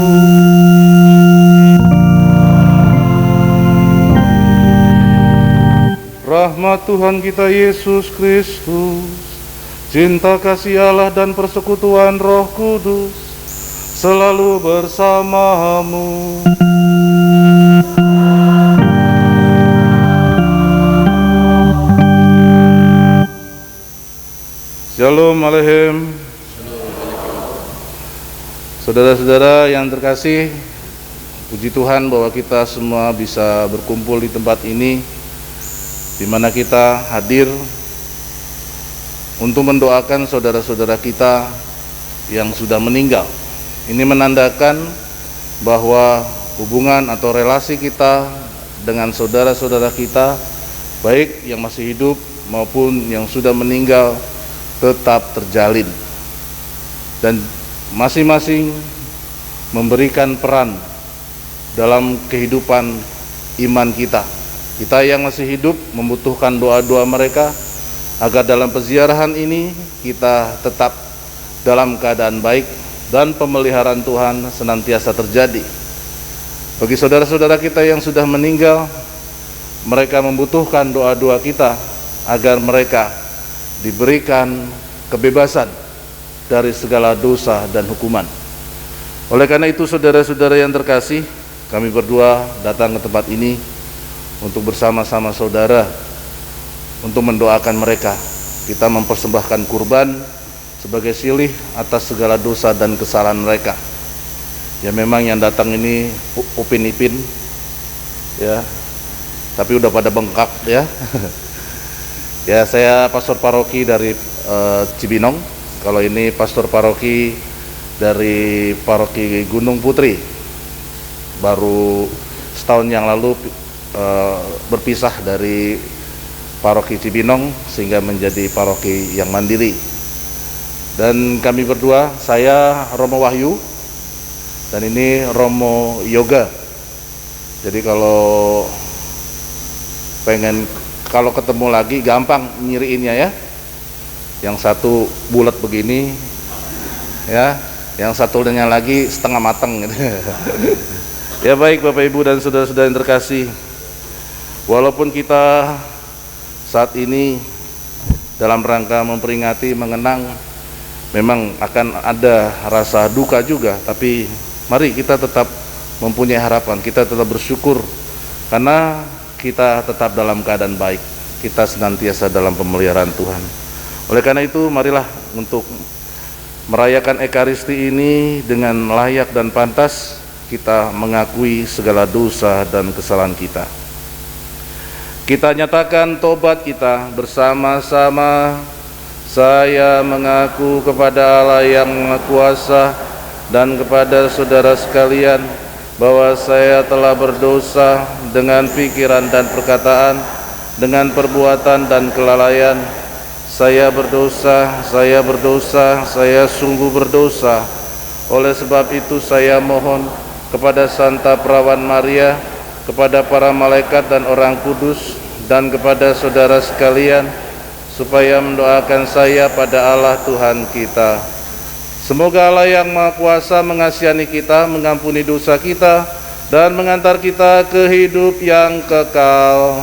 rahmat Tuhan kita Yesus Kristus, cinta kasih Allah dan persekutuan Roh Kudus selalu bersamamu. Shalom Aleichem. Saudara-saudara yang terkasih, puji Tuhan bahwa kita semua bisa berkumpul di tempat ini, di mana kita hadir untuk mendoakan saudara-saudara kita yang sudah meninggal. Ini menandakan bahwa hubungan atau relasi kita dengan saudara-saudara kita, baik yang masih hidup maupun yang sudah meninggal, tetap terjalin, dan masing-masing memberikan peran dalam kehidupan iman kita. Kita yang masih hidup membutuhkan doa-doa mereka agar dalam peziarahan ini kita tetap dalam keadaan baik dan pemeliharaan Tuhan senantiasa terjadi. Bagi saudara-saudara kita yang sudah meninggal, mereka membutuhkan doa-doa kita agar mereka diberikan kebebasan dari segala dosa dan hukuman. Oleh karena itu, saudara-saudara yang terkasih, kami berdua datang ke tempat ini untuk bersama-sama saudara untuk mendoakan mereka. Kita mempersembahkan kurban sebagai silih atas segala dosa dan kesalahan mereka. Ya, memang yang datang ini upin-ipin ya, tapi udah pada bengkak ya. Ya, saya pastor paroki dari Cibinong. Kalau ini pastor paroki dari paroki Gunung Putri. Baru setahun yang lalu berpisah dari paroki Cibinong sehingga menjadi paroki yang mandiri. Dan kami berdua, saya Romo Wahyu dan ini Romo Yoga. Jadi kalau ketemu lagi gampang nyiriinnya ya. Yang satu bulat begini ya, yang satunya lagi setengah matang gitu. Ya, baik Bapak Ibu dan saudara-saudara yang terkasih, walaupun kita saat ini dalam rangka memperingati, mengenang, memang akan ada rasa duka juga, tapi mari kita tetap mempunyai harapan, kita tetap bersyukur karena kita tetap dalam keadaan baik, kita senantiasa dalam pemeliharaan Tuhan. Oleh karena itu, marilah untuk merayakan Ekaristi ini dengan layak dan pantas, kita mengakui segala dosa dan kesalahan kita. Kita nyatakan tobat kita bersama-sama. Saya mengaku kepada Allah yang Maha Kuasa dan kepada saudara sekalian bahwa saya telah berdosa dengan pikiran dan perkataan, dengan perbuatan dan kelalaian. Saya berdosa, saya sungguh berdosa. Oleh sebab itu saya mohon kepada Santa Perawan Maria, kepada para malaikat dan orang kudus, dan kepada saudara sekalian, supaya mendoakan saya pada Allah Tuhan kita. Semoga Allah yang Maha Kuasa mengasihani kita, mengampuni dosa kita, dan mengantar kita ke hidup yang kekal.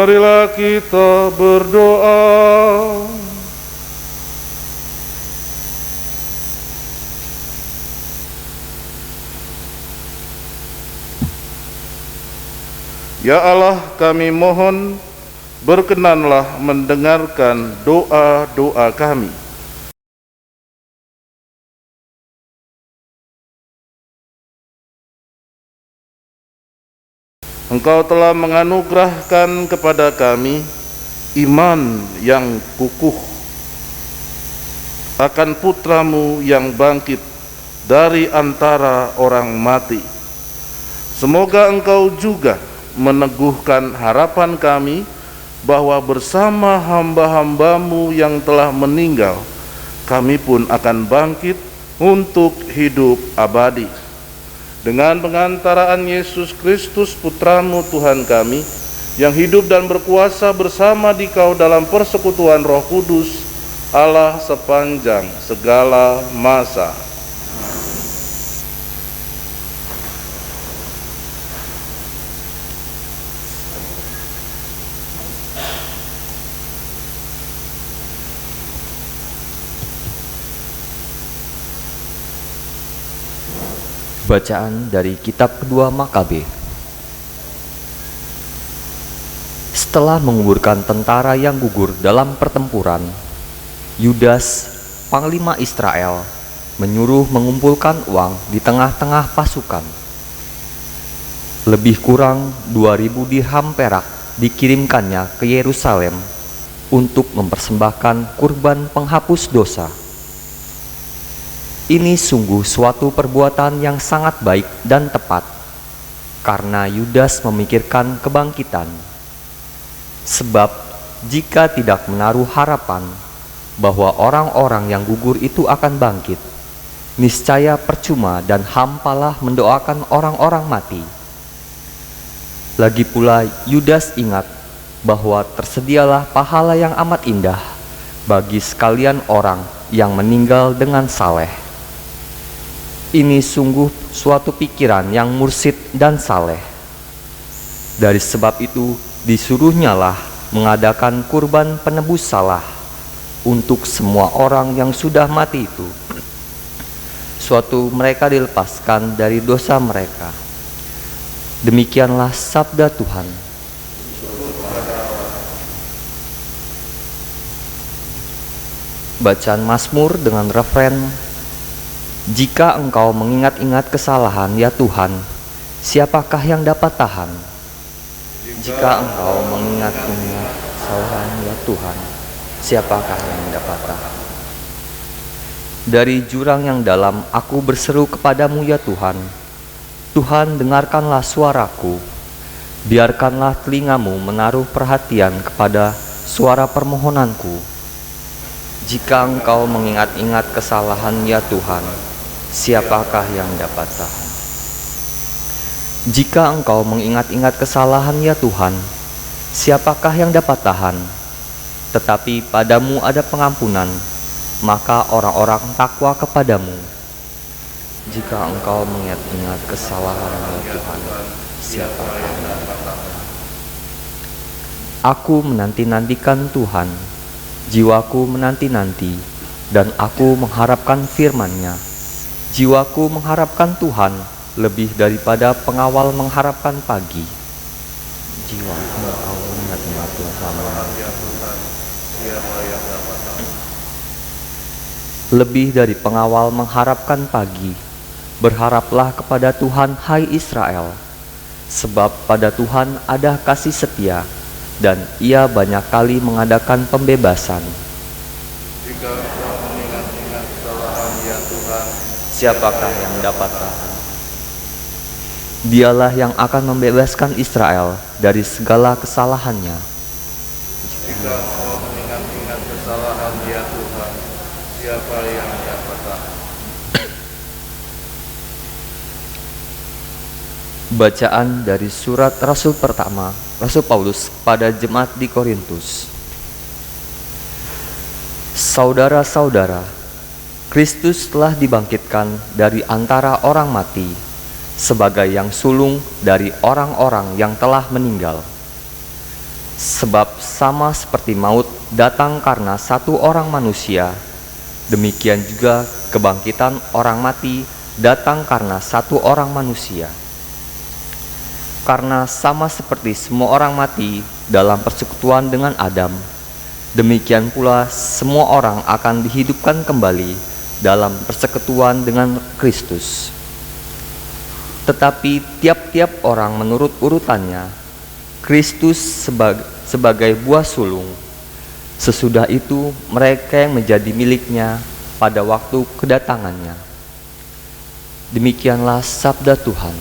Marilah kita berdoa. Ya Allah, kami mohon berkenanlah mendengarkan doa-doa kami. Engkau telah menganugerahkan kepada kami iman yang kukuh akan putramu yang bangkit dari antara orang mati. Semoga Engkau juga meneguhkan harapan kami bahwa bersama hamba-hambamu yang telah meninggal, kami pun akan bangkit untuk hidup abadi. Dengan pengantaraan Yesus Kristus Putramu Tuhan kami, yang hidup dan berkuasa bersama Dikau dalam persekutuan Roh Kudus, Allah sepanjang segala masa. Bacaan dari kitab kedua Makabe. Setelah menguburkan tentara yang gugur dalam pertempuran, Yudas, panglima Israel, menyuruh mengumpulkan uang di tengah-tengah pasukan. Lebih kurang 2000 dirham perak dikirimkannya ke Yerusalem untuk mempersembahkan kurban penghapus dosa. Ini sungguh suatu perbuatan yang sangat baik dan tepat, karena Yudas memikirkan kebangkitan. Sebab jika tidak menaruh harapan bahwa orang-orang yang gugur itu akan bangkit, niscaya percuma dan hampalah mendoakan orang-orang mati. Lagi pula Yudas ingat bahwa tersedialah pahala yang amat indah bagi sekalian orang yang meninggal dengan saleh. Ini sungguh suatu pikiran yang mursyid dan saleh. Dari sebab itu disuruhnyalah mengadakan kurban penebus salah untuk semua orang yang sudah mati itu, suatu mereka dilepaskan dari dosa mereka. Demikianlah sabda Tuhan. Bacaan Mazmur dengan refren: jika engkau mengingat-ingat kesalahan, ya Tuhan, siapakah yang dapat tahan? Jika engkau mengingat-ingat kesalahan, ya Tuhan, siapakah yang dapat tahan? Dari jurang yang dalam aku berseru kepadamu, ya Tuhan. Tuhan, dengarkanlah suaraku. Biarkanlah telingamu menaruh perhatian kepada suara permohonanku. Jika engkau mengingat-ingat kesalahan, ya Tuhan, siapakah yang dapat tahan? Jika engkau mengingat-ingat kesalahan, ya Tuhan, siapakah yang dapat tahan? Tetapi padamu ada pengampunan, maka orang-orang takwa kepadamu. Jika engkau mengingat-ingat kesalahan, ya Tuhan, siapakah yang dapat tahan? Aku menanti-nantikan Tuhan, jiwaku menanti-nanti, dan aku mengharapkan firman-Nya. Jiwaku mengharapkan Tuhan lebih daripada pengawal mengharapkan pagi. Jiwaku mengingat-ingat Tuhan. Lebih dari pengawal mengharapkan pagi, berharaplah kepada Tuhan, hai Israel, sebab pada Tuhan ada kasih setia, dan Ia banyak kali mengadakan pembebasan. Jika engkau mengingat-ingat kesalahan, ya Tuhan, siapakah yang dapat tahan? Dialah yang akan membebaskan Israel dari segala kesalahannya. Jika engkau mengingat-ingat kesalahan, ya Tuhan, siapa yang dapat tahan? Bacaan dari surat Rasul pertama Rasul Paulus kepada jemaat di Korintus. Saudara-saudara, Kristus telah dibangkitkan dari antara orang mati sebagai yang sulung dari orang-orang yang telah meninggal. Sebab sama seperti maut datang karena satu orang manusia, demikian juga kebangkitan orang mati datang karena satu orang manusia. Karena sama seperti semua orang mati dalam persekutuan dengan Adam, demikian pula semua orang akan dihidupkan kembali dalam persekutuan dengan Kristus. Tetapi tiap-tiap orang menurut urutannya, Kristus sebagai buah sulung, sesudah itu mereka yang menjadi miliknya pada waktu kedatangannya. Demikianlah sabda Tuhan.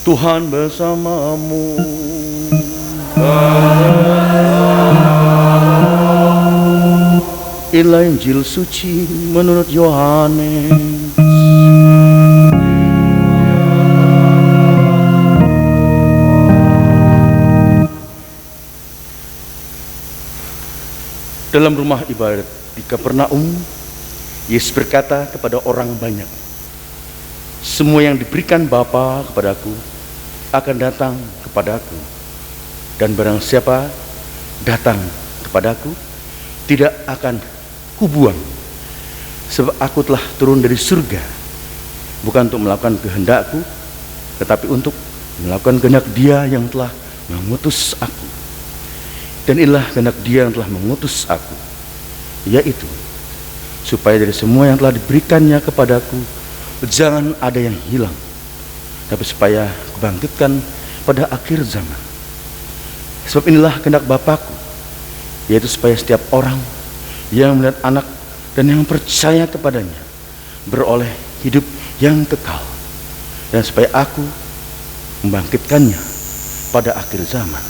Tuhan bersamamu. Inilah Injil suci menurut Yohanes. Dalam rumah ibadat di Kapernaum, Yesus berkata kepada orang banyak, "Semua yang diberikan Bapa kepadaku akan datang kepadaku, dan barang siapa datang kepadaku tidak akan kubuang, sebab aku telah turun dari surga bukan untuk melakukan kehendakku, tetapi untuk melakukan kehendak Dia yang telah mengutus aku. Dan inilah kehendak Dia yang telah mengutus aku, yaitu supaya dari semua yang telah diberikannya kepadaku jangan ada yang hilang, tapi supaya kubangkitkan pada akhir zaman. Sebab inilah kehendak Bapakku, yaitu supaya setiap orang yang melihat Anak dan yang percaya kepadanya beroleh hidup yang kekal, dan supaya aku membangkitkannya pada akhir zaman."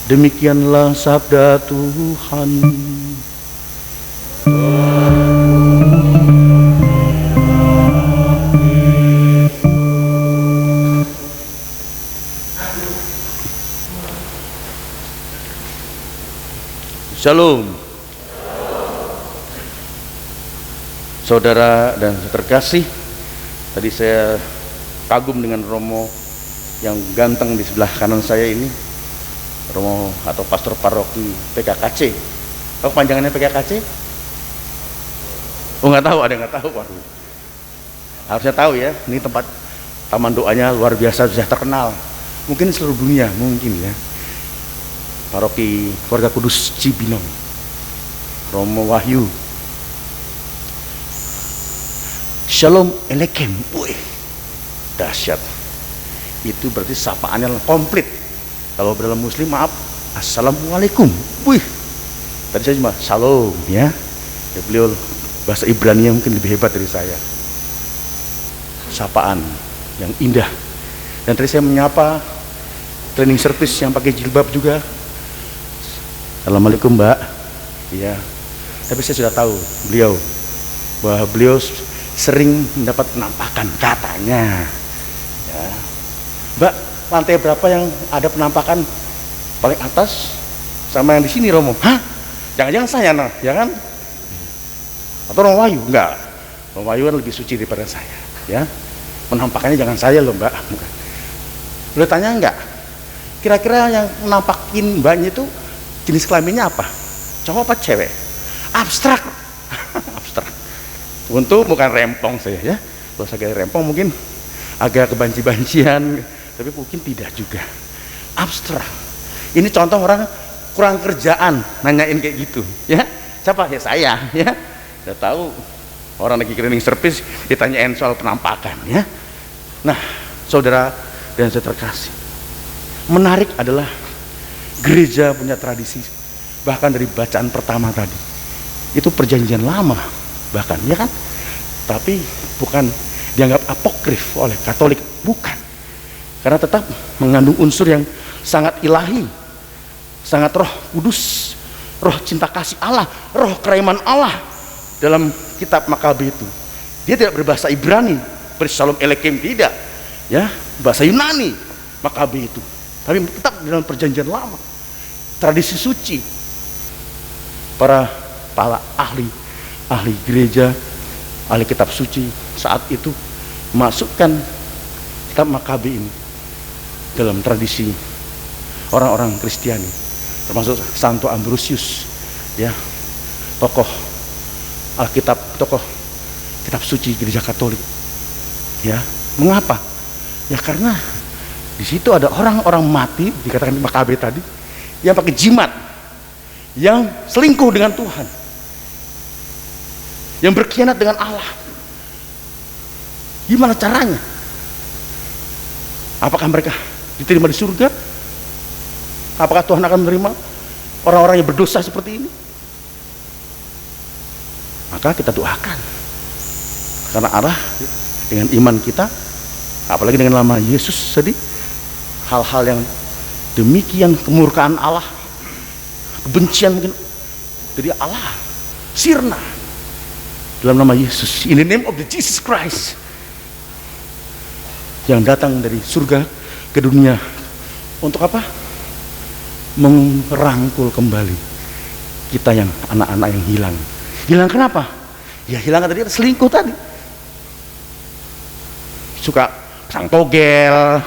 Demikianlah sabda Tuhan. Shalom. Saudara dan terkasih, tadi saya kagum dengan Romo yang ganteng di sebelah kanan saya ini, Romo atau pastor paroki PKKC. Tahu panjangannya PKKC? Oh, nggak tahu, ada yang nggak tahu. Waduh, harusnya tahu ya. Ini tempat taman doanya luar biasa, sudah terkenal mungkin seluruh dunia, mungkin ya. Paroki Keluarga Kudus Cibinong, Romo Wahyu. Shalom Aleichem. Wih, dahsyat. Itu berarti sapaannya komplit. Kalau dalam Muslim, maaf, Assalamualaikum. Wih, tadi saya cuma Shalom ya. Beliau bahasa Ibrani mungkin lebih hebat dari saya. Sapaan yang indah. Dan tadi saya menyapa cleaning service yang pakai jilbab juga. Assalamualaikum Mbak. Iya. Tapi saya sudah tahu beliau, bahwa beliau sering mendapat penampakan katanya. Ya. Mbak, lantai berapa yang ada penampakan? Paling atas sama yang di sini, Romo. Hah? Jangan-jangan saya, nah, ya kan? Atau Romawi? Enggak. Romawi kan lebih suci daripada saya, ya. Menampakkannya jangan saya loh, Mbak. Bukan. Boleh tanya enggak? Kira-kira yang menampakin Mbaknya itu jenis kelaminnya apa? Cowok apa cewek? Abstrak. Abstrak. Untuk bukan rempong saya, ya. Kalau saya rempong mungkin agak kebanci-bancian, tapi mungkin tidak juga. Abstrak. Ini contoh orang kurang kerjaan nanyain kayak gitu, ya. Siapa? Ya saya, ya. Saya tahu orang lagi cleaning service ditanyain soal penampakan, ya. Nah, saudara dan saya terkasih, menarik adalah gereja punya tradisi, bahkan dari bacaan pertama tadi itu perjanjian lama bahkan, ya kan, tapi bukan dianggap apokrif oleh Katolik, bukan, karena tetap mengandung unsur yang sangat ilahi, sangat Roh Kudus, roh cinta kasih Allah, roh kerahiman Allah dalam kitab Makabe itu. Dia tidak berbahasa Ibrani, Shalom Elekim, tidak, ya, bahasa Yunani Makabe itu, tapi tetap dalam perjanjian lama, tradisi suci. Para ahli gereja, ahli kitab suci saat itu masukkan kitab Makabe ini dalam tradisi orang-orang Kristiani, termasuk Santo Ambrosius, ya, tokoh Alkitab, tokoh kitab suci gereja Katolik, ya. Mengapa? Ya karena di situ ada orang-orang mati, dikatakan Makabe tadi, yang pakai jimat, yang selingkuh dengan Tuhan, yang berkhianat dengan Allah. Gimana caranya? Apakah mereka diterima di surga? Apakah Tuhan akan menerima orang-orang yang berdosa seperti ini? Maka kita doakan, karena Allah dengan iman kita, apalagi dengan nama Yesus tadi, hal-hal yang demikian, kemurkaan Allah, kebencian mungkin dari Allah sirna dalam nama Yesus, in the name of the Jesus Christ, yang datang dari surga ke dunia untuk apa? Merangkul kembali kita yang anak-anak yang hilang. Hilang kenapa? Ya hilang tadi selingkuh tadi, suka pasang togel,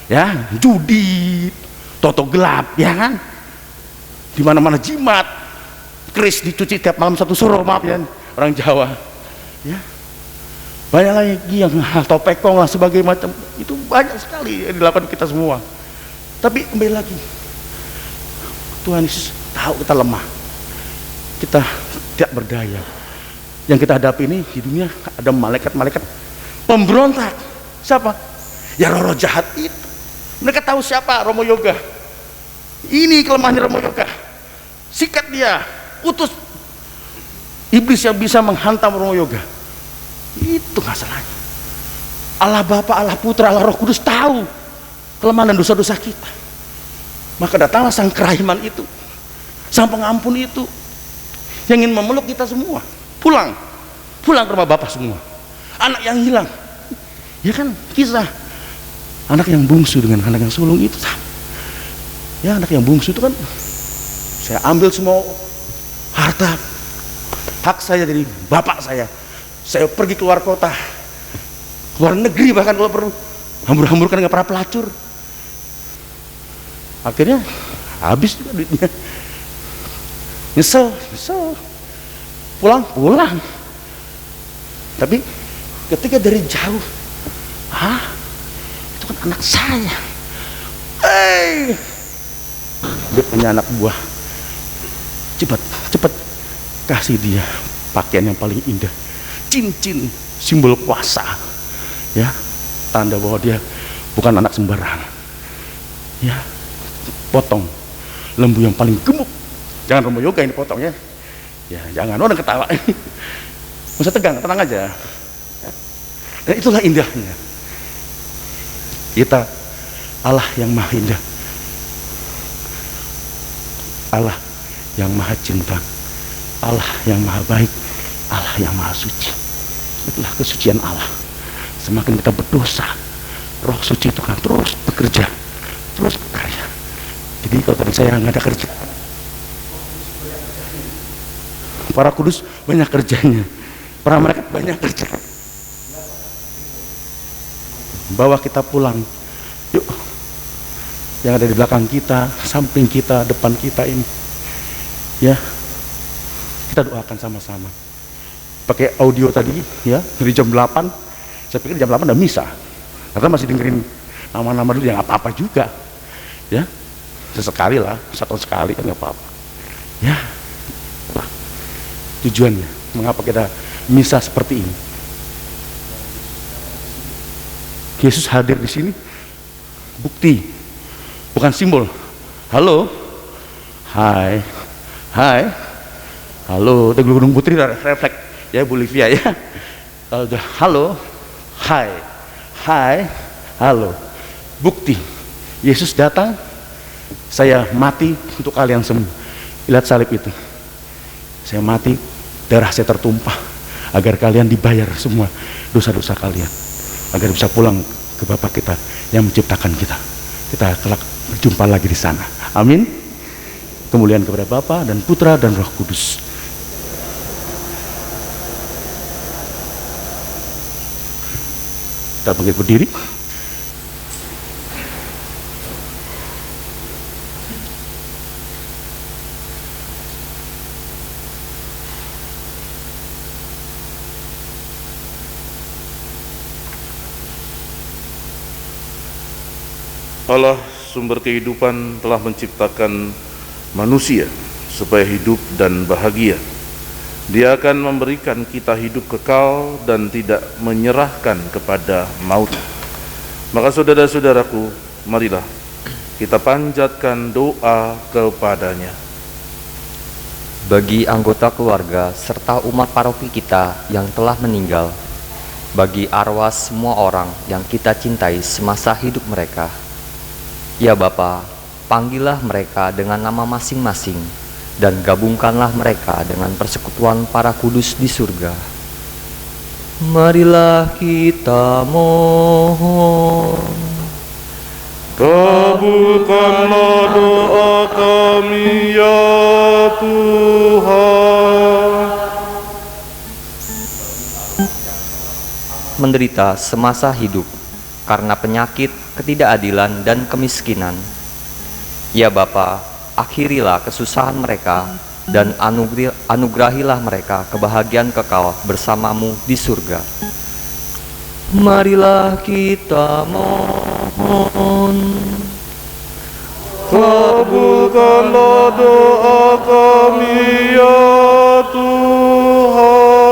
ya, judi, toto gelap, ya kan, di mana-mana jimat, keris dicuci tiap malam satu suruh, maaf ya orang Jawa, ya, banyak lagi yang atau pekong lah sebagai macam itu, banyak sekali yang dilakukan kita semua. Tapi kembali lagi, Tuhan Yesus tahu kita lemah, kita tidak berdaya. Yang kita hadapi ini di dunia ada malaikat-malaikat pemberontak. Siapa? Ya roh-roh jahat itu. Mereka tahu siapa Romo Yoga. Ini kelemahannya Romo Yoga. Sikat dia, utus iblis yang bisa menghantam Romo Yoga. Itu masalahnya. Allah Bapa, Allah Putra, Allah Roh Kudus tahu kelemahan dan dosa-dosa kita. Maka datanglah Sang Kerahiman itu, Sang Pengampun itu, yang ingin memeluk kita semua. Pulang ke rumah Bapa semua. Anak yang hilang, ya kan, kisah anak yang bungsu dengan anak yang sulung itu sama. Ya, anak yang bungsu itu kan, saya ambil semua harta hak saya dari bapak saya pergi keluar kota, keluar negeri, bahkan kalau perlu hambur-hamburkan dengan para pelacur. Akhirnya habis juga duitnya. Nyesel, pulang. Tapi ketika dari jauh, itu kan anak saya. Dia punya anak buah, cepat kasih dia pakaian yang paling indah, cincin simbol kuasa, ya, tanda bahwa dia bukan anak sembarangan. Ya, potong lembu yang paling gemuk. Jangan Romo Yoga ini potongnya, ya, jangan orang ketawa. Nggak usah tegang, tenang aja. Dan itulah indahnya kita, Allah yang maha indah, Allah yang maha cinta, Allah yang maha baik, Allah yang maha suci. Itulah kesucian Allah. Semakin kita berdosa, roh suci itu akan terus bekerja, terus bekerja. Jadi kalau tadi saya nggak ada kerja, Para kudus banyak kerjanya, para malaikat banyak kerja. Bawa kita pulang, yuk. Yang ada di belakang kita, samping kita, depan kita ini, ya, kita doakan sama-sama. Pakai audio tadi, ya, dari jam 8. Saya pikir jam 8 udah misa, karena masih dengerin nama-nama dulu, yang apa-apa juga, ya, sesekali lah, 1 tahun sekali kan nggak apa-apa, ya. Tujuannya, mengapa kita misa seperti ini? Yesus hadir di sini, bukti, bukan simbol. Halo, hai, halo, udah Gunung Putri refleks, ya, Bolivia ya. Udah, halo, hai, halo, bukti. Yesus datang, saya mati untuk kalian semua. Lihat salib itu, saya mati, darah saya tertumpah agar kalian dibayar semua dosa-dosa kalian, agar bisa pulang ke Bapa kita yang menciptakan kita. Kita kelak berjumpa lagi di sana. Amin. Kemuliaan kepada Bapa dan Putra dan Roh Kudus. Kita bangkit berdiri. Allah sumber kehidupan telah menciptakan manusia supaya hidup dan bahagia. Dia akan memberikan kita hidup kekal dan tidak menyerahkan kepada maut. Maka saudara-saudaraku, marilah kita panjatkan doa kepadanya. Bagi anggota keluarga serta umat paroki kita yang telah meninggal, bagi arwah semua orang yang kita cintai semasa hidup mereka, ya Bapa, panggillah mereka dengan nama masing-masing dan gabungkanlah mereka dengan persekutuan para kudus di surga. Marilah kita mohon. Kabulkanlah doa kami ya Tuhan. Menderita semasa hidup karena penyakit, ketidakadilan, dan kemiskinan, ya Bapa, akhirilah kesusahan mereka dan anugerahilah mereka kebahagiaan kekal bersamamu di surga. Marilah kita mohon. Kabulkanlah doa kami ya Tuhan.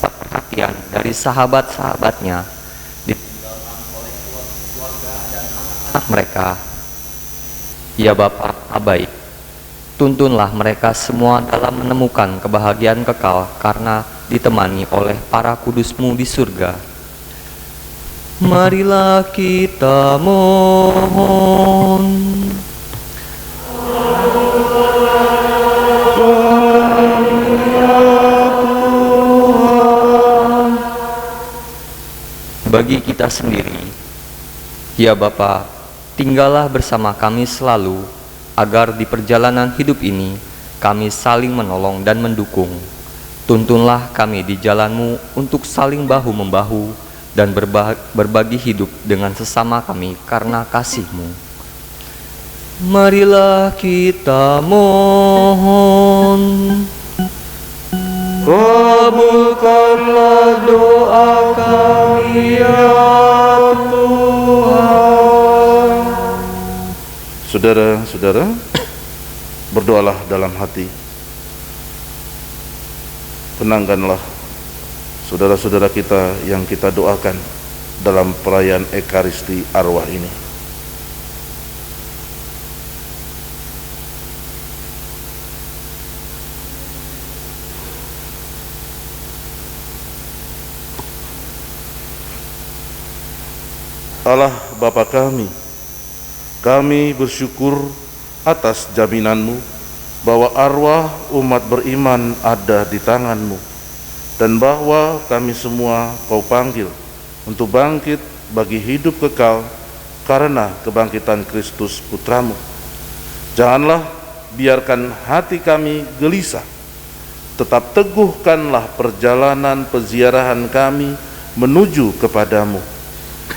Perhatian dari sahabat-sahabatnya anak mereka, ya Bapa baik, tuntunlah mereka semua dalam menemukan kebahagiaan kekal karena ditemani oleh para kudus-Mu di surga. Marilah kita mohon. Bagi kita sendiri, ya Bapa, tinggallah bersama kami selalu, agar di perjalanan hidup ini kami saling menolong dan mendukung. Tuntunlah kami di jalan-Mu untuk saling bahu-membahu dan berbagi hidup dengan sesama kami karena kasih-Mu. Marilah kita mohon. Kabulkanlah doa kami ya Tuhan. Saudara-saudara, berdoalah dalam hati. Tenangkanlah saudara-saudara kita yang kita doakan dalam perayaan Ekaristi arwah ini. Allah Bapa kami bersyukur atas jaminan-Mu bahwa arwah umat beriman ada di tangan-Mu, dan bahwa kami semua Kau panggil untuk bangkit bagi hidup kekal karena kebangkitan Kristus Putramu. Janganlah biarkan hati kami gelisah, tetap teguhkanlah perjalanan peziarahan kami menuju kepadamu.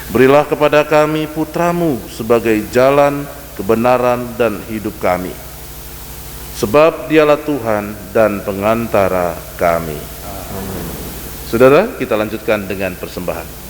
Berilah kepada kami Putramu sebagai jalan, kebenaran, dan hidup kami. Sebab Dialah Tuhan dan pengantara kami. Amin. Saudara, kita lanjutkan dengan persembahan.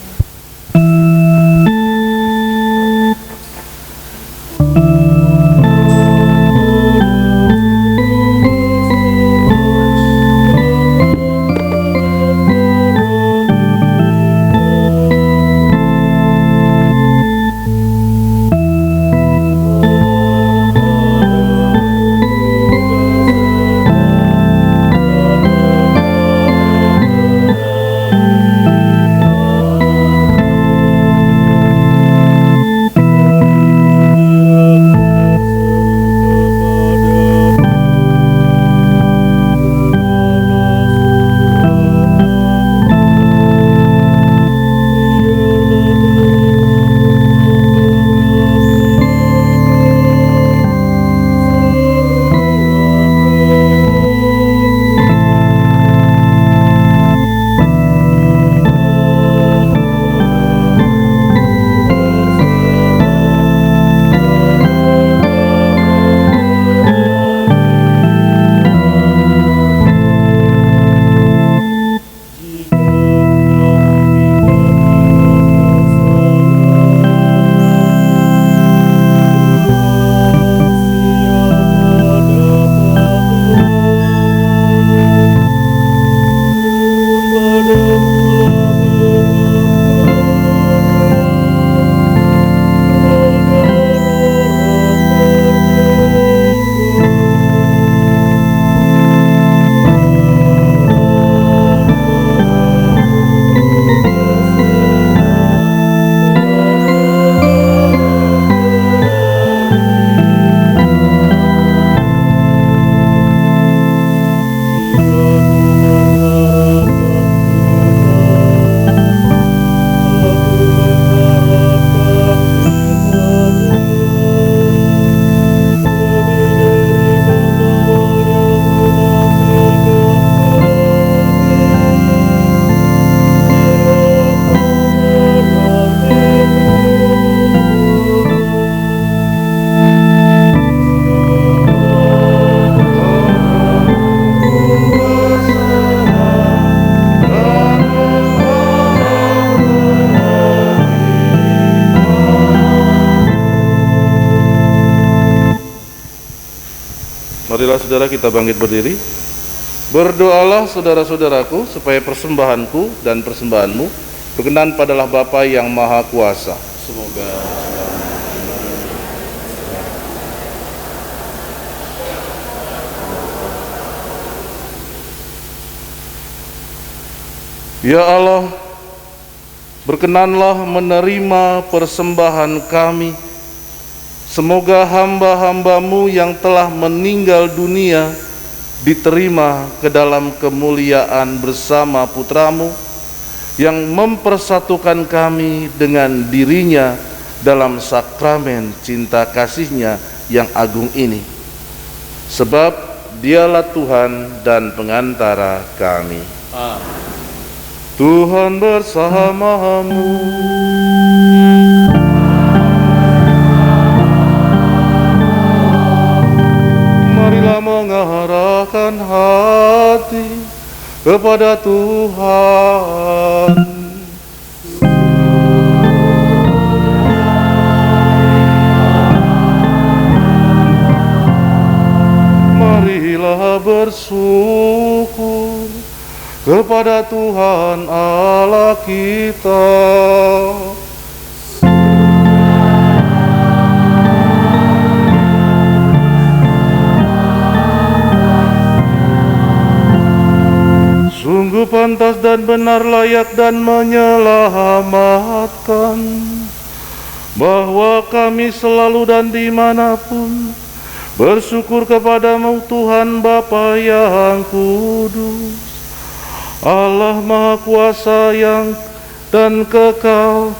Marilah saudara kita bangkit berdiri. Berdoalah saudara-saudaraku supaya persembahanku dan persembahanmu berkenan padalah Bapa yang Maha Kuasa. Semoga Ya Allah, berkenanlah menerima persembahan kami. Semoga hamba-hambamu yang telah meninggal dunia diterima ke dalam kemuliaan bersama Putramu yang mempersatukan kami dengan dirinya dalam sakramen cinta kasihnya yang agung ini. Sebab Dialah Tuhan dan pengantara kami. Amin. Tuhan bersamamu. Marilah mengarahkan hati kepada Tuhan. Marilah bersyukur kepada Tuhan Allah kita. Sungguh pantas dan benar, layak dan menyelamatkan, bahwa kami selalu dan dimanapun bersyukur kepadamu Tuhan Bapa yang kudus, Allah Maha Kuasa yang dan kekal,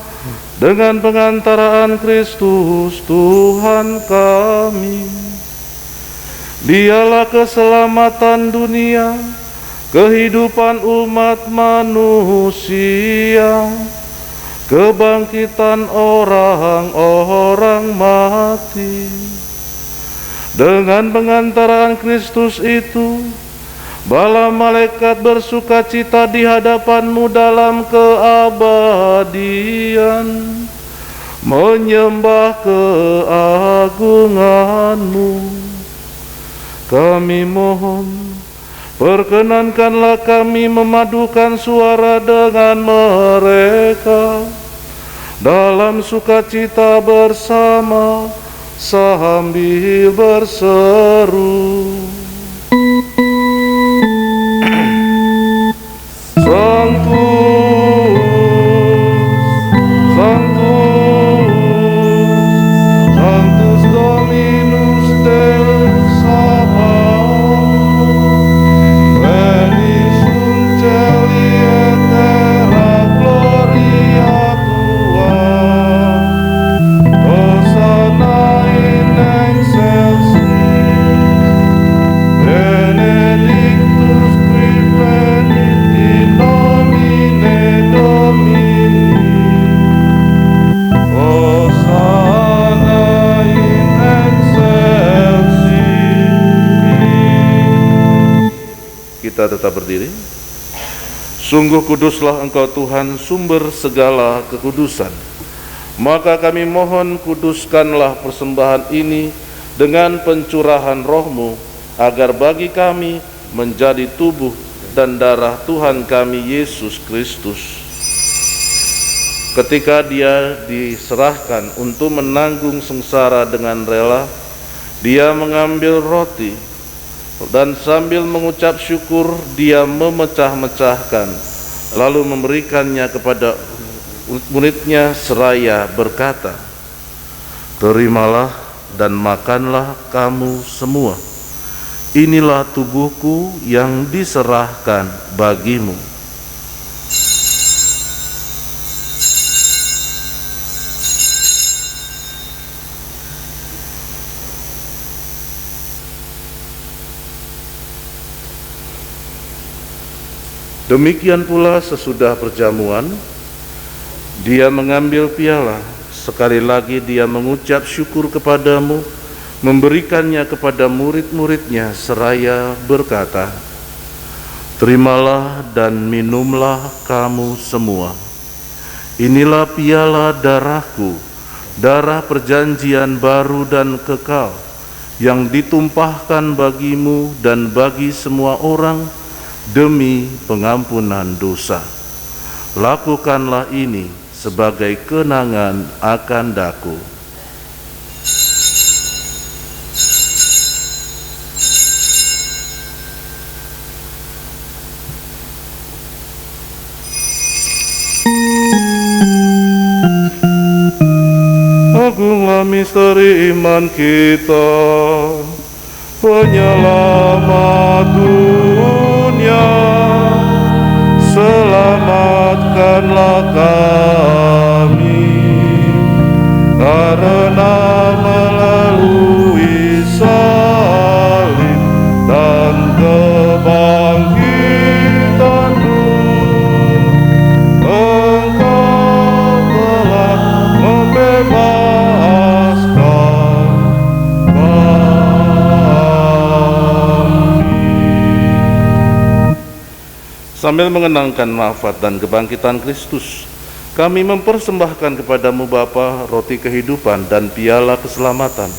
dengan pengantaraan Kristus Tuhan kami. Dialah keselamatan dunia, kehidupan umat manusia, kebangkitan orang-orang mati. Dengan pengantaraan Kristus itu, bala malaikat bersukacita di hadapan-Mu dalam keabadian, menyembah keagungan-Mu. Kami mohon, perkenankanlah kami memadukan suara dengan mereka dalam sukacita bersama sambil berseru, Sanctus, Sanctus, Sanctus Dominus Deus Sabaoth, Venus cum celi et terra gloria Tua, Hosanna in excelsis, benedictus qui venit in nomine Domini, Hosanna in excelsis. Kita tetap berdiri. Sungguh kuduslah Engkau Tuhan, sumber segala kekudusan. Maka kami mohon, kuduskanlah persembahan ini dengan pencurahan Roh-Mu, agar bagi kami menjadi tubuh dan darah Tuhan kami Yesus Kristus. Ketika Dia diserahkan untuk menanggung sengsara dengan rela, Dia mengambil roti, dan sambil mengucap syukur, Dia memecah-mecahkan, lalu memberikannya kepada murid-Nya seraya berkata, "Terimalah dan makanlah kamu semua. Inilah tubuhku yang diserahkan bagimu." Demikian pula sesudah perjamuan, Dia mengambil piala, sekali lagi Dia mengucap syukur kepadamu, memberikannya kepada murid-murid-Nya seraya berkata, "Terimalah dan minumlah kamu semua. Inilah piala darahku, darah perjanjian baru dan kekal, yang ditumpahkan bagimu dan bagi semua orang demi pengampunan dosa. Lakukanlah ini sebagai kenangan akan Daku." Agunglah misteri iman kita, penyelamat dunia. Selamatkanlah kami, karena melalui salib dan kebangkitan-Mu, Engkau telah membebaskan kami. Sambil mengenangkan wafat dan kebangkitan Kristus, kami mempersembahkan kepadamu Bapa roti kehidupan dan piala keselamatan.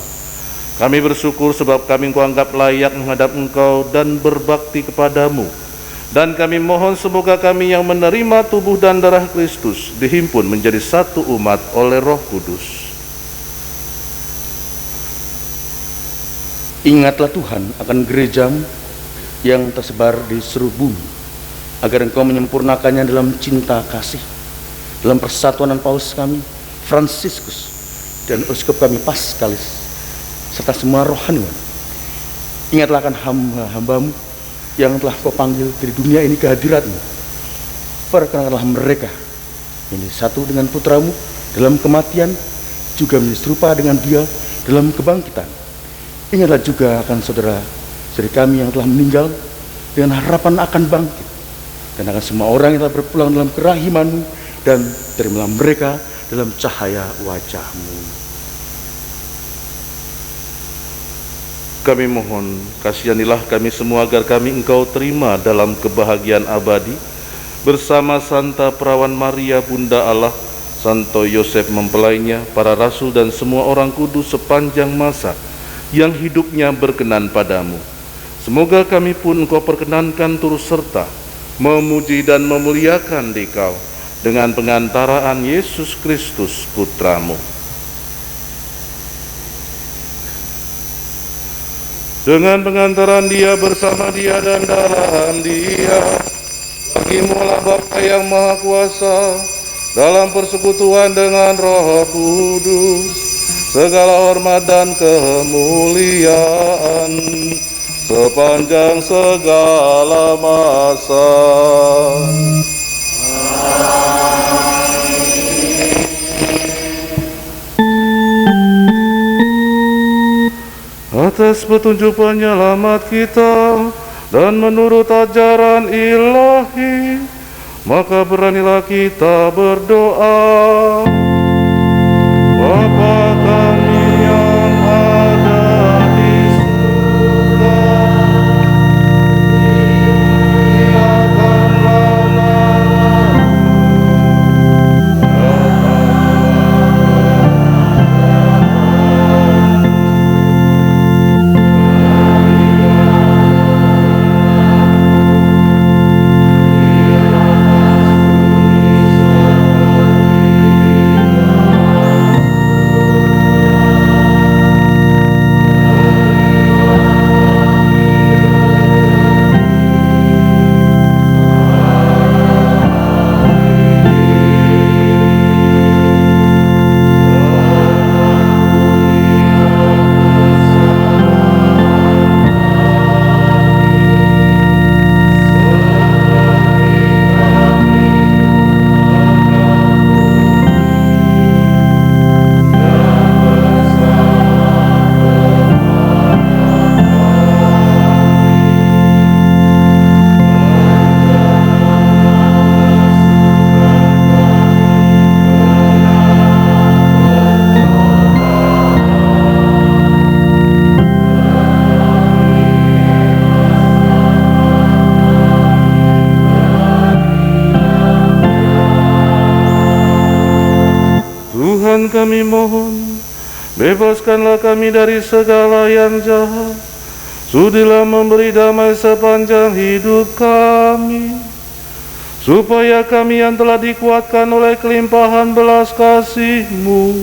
Kami bersyukur sebab kami kuanggap layak menghadap Engkau dan berbakti kepadamu. Dan kami mohon semoga kami yang menerima tubuh dan darah Kristus dihimpun menjadi satu umat oleh Roh Kudus. Ingatlah Tuhan akan gerejamu yang tersebar di seluruh bumi, agar Engkau menyempurnakannya dalam cinta kasih, dalam persatuan Paus kami, Fransiskus, dan Uskup kami Paskalis, serta semua rohaniwan. Ingatlah akan hamba-hambamu yang telah Kau panggil dari dunia ini ke hadirat-Mu. Perkenankanlah mereka menjadi satu dengan putra-Mu, dalam kematian, juga menjadi serupa dengan Dia dalam kebangkitan. Ingatlah juga akan saudara-saudari kami yang telah meninggal dengan harapan akan bangkit, dan akan semua orang yang telah berpulang dalam kerahiman-Mu, dan terimalah mereka dalam cahaya wajah-Mu. Kami mohon, kasihanilah kami semua agar kami Engkau terima dalam kebahagiaan abadi bersama Santa Perawan Maria Bunda Allah, Santo Yosef mempelainya, para rasul dan semua orang kudus sepanjang masa yang hidupnya berkenan padamu. Semoga kami pun Engkau perkenankan turut serta memuji dan memuliakan Dikau dengan pengantaraan Yesus Kristus Putramu. Dengan pengantaran Dia, bersama Dia, dan dalam Dia, bagimu-lah Bapa yang Maha Kuasa, dalam persekutuan dengan Roh Kudus, segala hormat dan kemuliaan sepanjang segala masa. Atas petunjuk penyelamat kita dan menurut ajaran ilahi, maka beranilah kita berdoa. Bapa kami yang ada di surga, dimuliakanlah namamu. Tuhan, kami mohon, bebaskanlah kami dari segala yang jahat. Sudilah memberi damai sepanjang hidup kami, supaya kami yang telah dikuatkan oleh kelimpahan belas kasih-Mu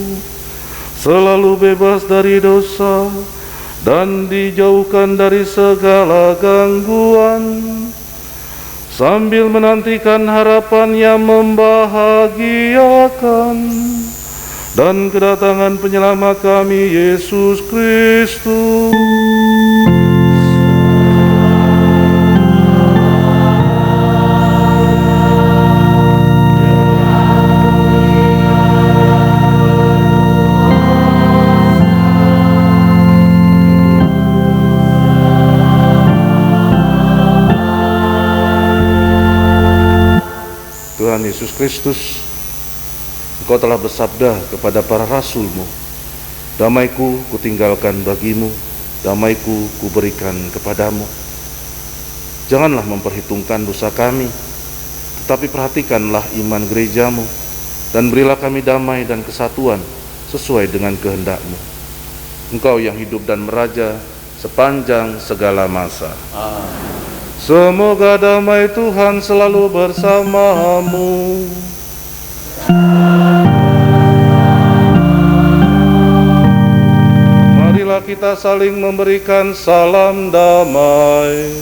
selalu bebas dari dosa dan dijauhkan dari segala gangguan, sambil menantikan harapan yang membahagiakan dan kedatangan penyelamat kami, Yesus Kristus. Tuhan Yesus Kristus, Engkau telah bersabda kepada para rasul-Mu, damaiku kutinggalkan bagimu, damaiku kuberikan kepadamu. Janganlah memperhitungkan dosa kami, tetapi perhatikanlah iman gereja-Mu, dan berilah kami damai dan kesatuan sesuai dengan kehendak-Mu. Engkau yang hidup dan meraja sepanjang segala masa. Amin. Semoga damai Tuhan selalu bersamamu. Marilah kita saling memberikan salam damai.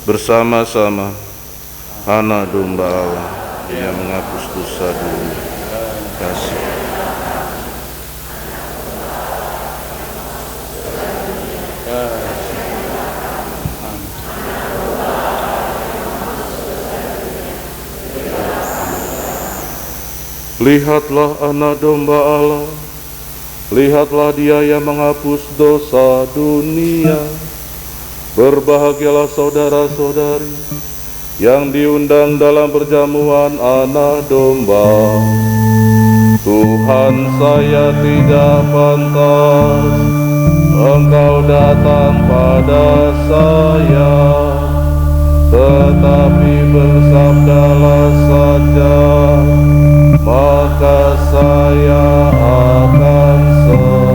Bersama-sama anak domba Allah yang menghapus dosa dunia. Kasih. Lihatlah anak domba Allah, lihatlah dia yang menghapus dosa dunia. Berbahagialah saudara-saudari yang diundang dalam perjamuan anak domba. Tuhan, saya tidak pantas Engkau datang pada saya, tetapi bersabdalah saja, maka saya akan sembuh.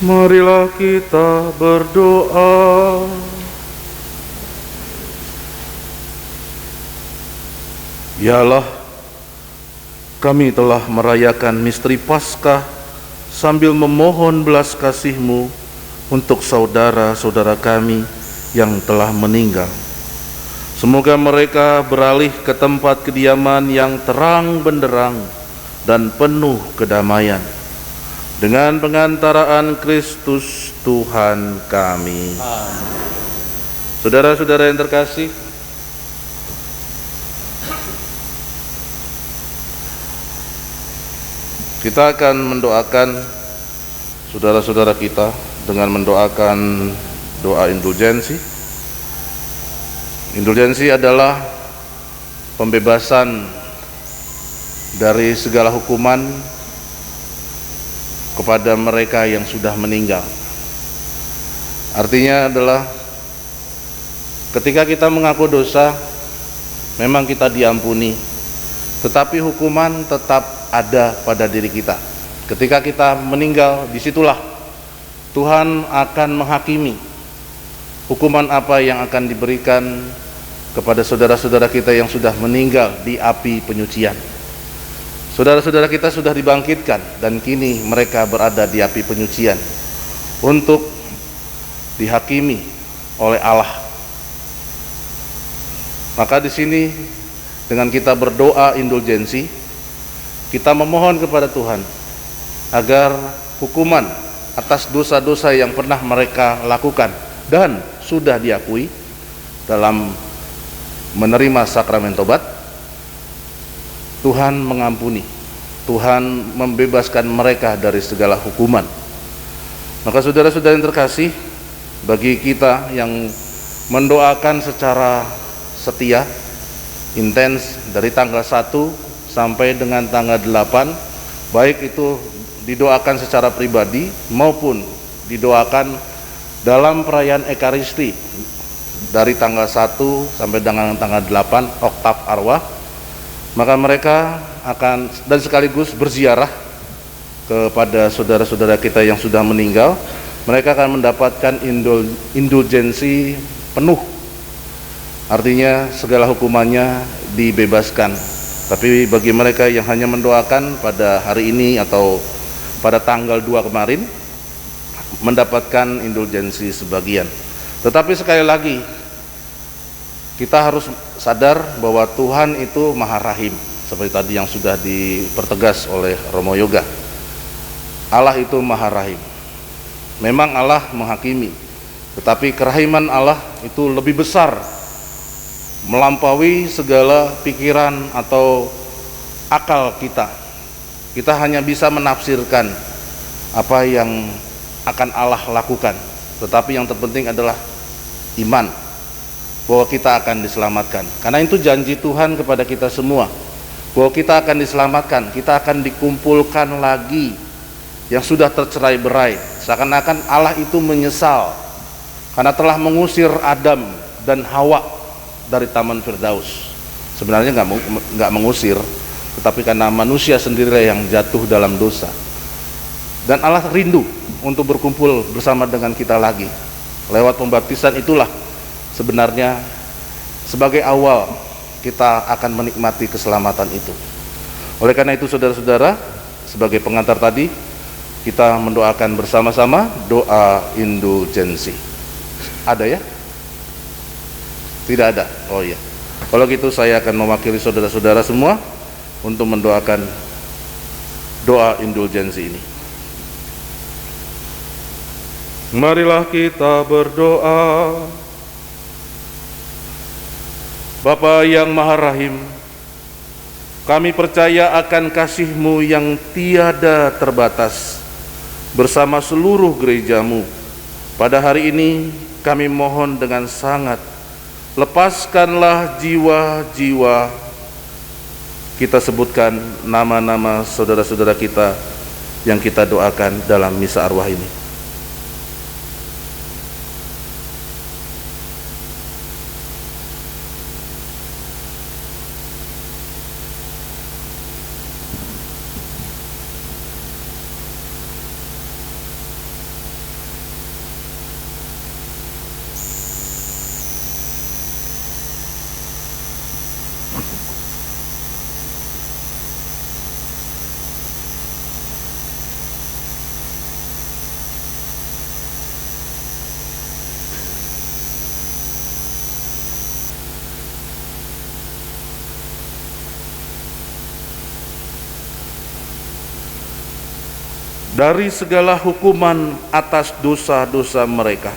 Marilah kita berdoa. Ya Allah, kami telah merayakan misteri Paskah sambil memohon belas kasih-Mu untuk saudara-saudara kami yang telah meninggal. Semoga mereka beralih ke tempat kediaman yang terang benderang dan penuh kedamaian. Dengan pengantaraan Kristus Tuhan kami. Saudara-saudara yang terkasih, kita akan mendoakan saudara-saudara kita dengan mendoakan doa indulgensi. Indulgensi adalah pembebasan dari segala hukuman kepada mereka yang sudah meninggal. Artinya adalah ketika kita mengaku dosa, memang kita diampuni, tetapi hukuman tetap ada pada diri kita. Ketika kita meninggal, disitulah Tuhan akan menghakimi hukuman apa yang akan diberikan kepada saudara-saudara kita yang sudah meninggal di api penyucian. Saudara-saudara kita sudah dibangkitkan dan kini mereka berada di api penyucian untuk dihakimi oleh Allah. Maka di sini dengan kita berdoa indulgensi, kita memohon kepada Tuhan agar hukuman atas dosa-dosa yang pernah mereka lakukan dan sudah diakui dalam menerima sakramen tobat, Tuhan mengampuni, Tuhan membebaskan mereka dari segala hukuman. Maka saudara-saudara yang terkasih, bagi kita yang mendoakan secara setia, intens dari tanggal 1 sampai dengan tanggal 8, baik itu didoakan secara pribadi maupun didoakan dalam perayaan Ekaristi dari tanggal 1 sampai dengan tanggal 8 oktav arwah, maka mereka akan dan sekaligus berziarah kepada saudara-saudara kita yang sudah meninggal. Mereka akan mendapatkan indulgensi penuh, artinya segala hukumannya dibebaskan. Tapi bagi mereka yang hanya mendoakan pada hari ini atau pada tanggal 2 kemarin, mendapatkan indulgensi sebagian. Tetapi sekali lagi, kita harus sadar bahwa Tuhan itu Maha Rahim, seperti tadi yang sudah dipertegas oleh Romo Yoga. Allah itu Maha Rahim. Memang Allah menghakimi, tetapi kerahiman Allah itu lebih besar, melampaui segala pikiran atau akal kita. Kita hanya bisa menafsirkan apa yang akan Allah lakukan, tetapi yang terpenting adalah iman bahwa kita akan diselamatkan. Karena itu janji Tuhan kepada kita semua, bahwa kita akan diselamatkan, kita akan dikumpulkan lagi yang sudah tercerai-berai. Seakan-akan Allah itu menyesal karena telah mengusir Adam dan Hawa dari Taman Firdaus. Sebenarnya nggak mengusir, tetapi karena manusia sendirilah yang jatuh dalam dosa. Dan Allah rindu untuk berkumpul bersama dengan kita lagi. Lewat pembaptisan itulah sebenarnya sebagai awal kita akan menikmati keselamatan itu. Oleh karena itu saudara-saudara, sebagai pengantar tadi, kita mendoakan bersama-sama doa indulgensi. Ada ya? Tidak ada? Oh iya. Kalau gitu saya akan mewakili saudara-saudara semua untuk mendoakan doa indulgensi ini. Marilah kita berdoa. Bapa yang Maha Rahim, kami percaya akan kasih-Mu yang tiada terbatas bersama seluruh gereja-Mu. Pada hari ini kami mohon dengan sangat, lepaskanlah jiwa-jiwa, kita sebutkan nama-nama saudara-saudara kita yang kita doakan dalam misa arwah ini. dari segala hukuman atas dosa-dosa mereka.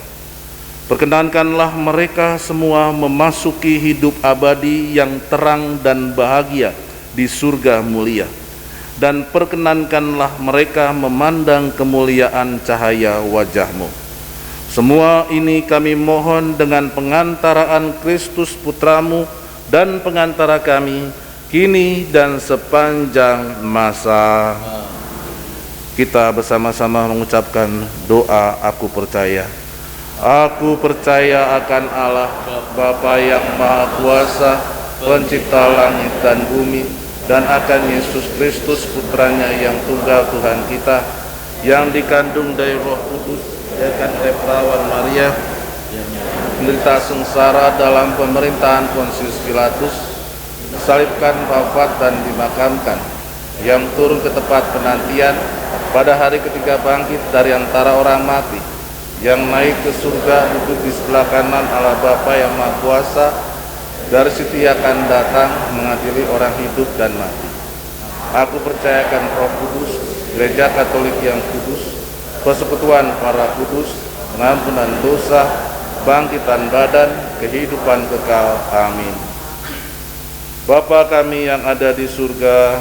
Perkenankanlah mereka semua memasuki hidup abadi yang terang dan bahagia di surga mulia. Dan perkenankanlah mereka memandang kemuliaan cahaya wajah-Mu. Semua ini kami mohon dengan pengantaraan Kristus Putra-Mu dan pengantara kami, kini dan sepanjang masa. Kita bersama-sama mengucapkan doa aku percaya. Aku percaya akan Allah, Bapa yang Maha Kuasa, pencipta langit dan bumi, dan akan Yesus Kristus Putranya yang tunggal Tuhan kita, yang dikandung dari Roh Kudus, dilahirkan oleh perawan Maria, menderita sengsara dalam pemerintahan Pontius Pilatus, disalibkan, wafat dan dimakamkan, yang turun ke tempat penantian, pada hari ketiga bangkit dari antara orang mati, yang naik ke surga, duduk di sebelah kanan Allah Bapa yang Maha Kuasa, dari situ Ia akan datang mengadili orang hidup dan mati. Aku percayakan Roh Kudus, Gereja Katolik yang kudus, persekutuan para kudus, pengampunan dosa, bangkitan badan, kehidupan kekal. Amin. Bapa kami yang ada di surga,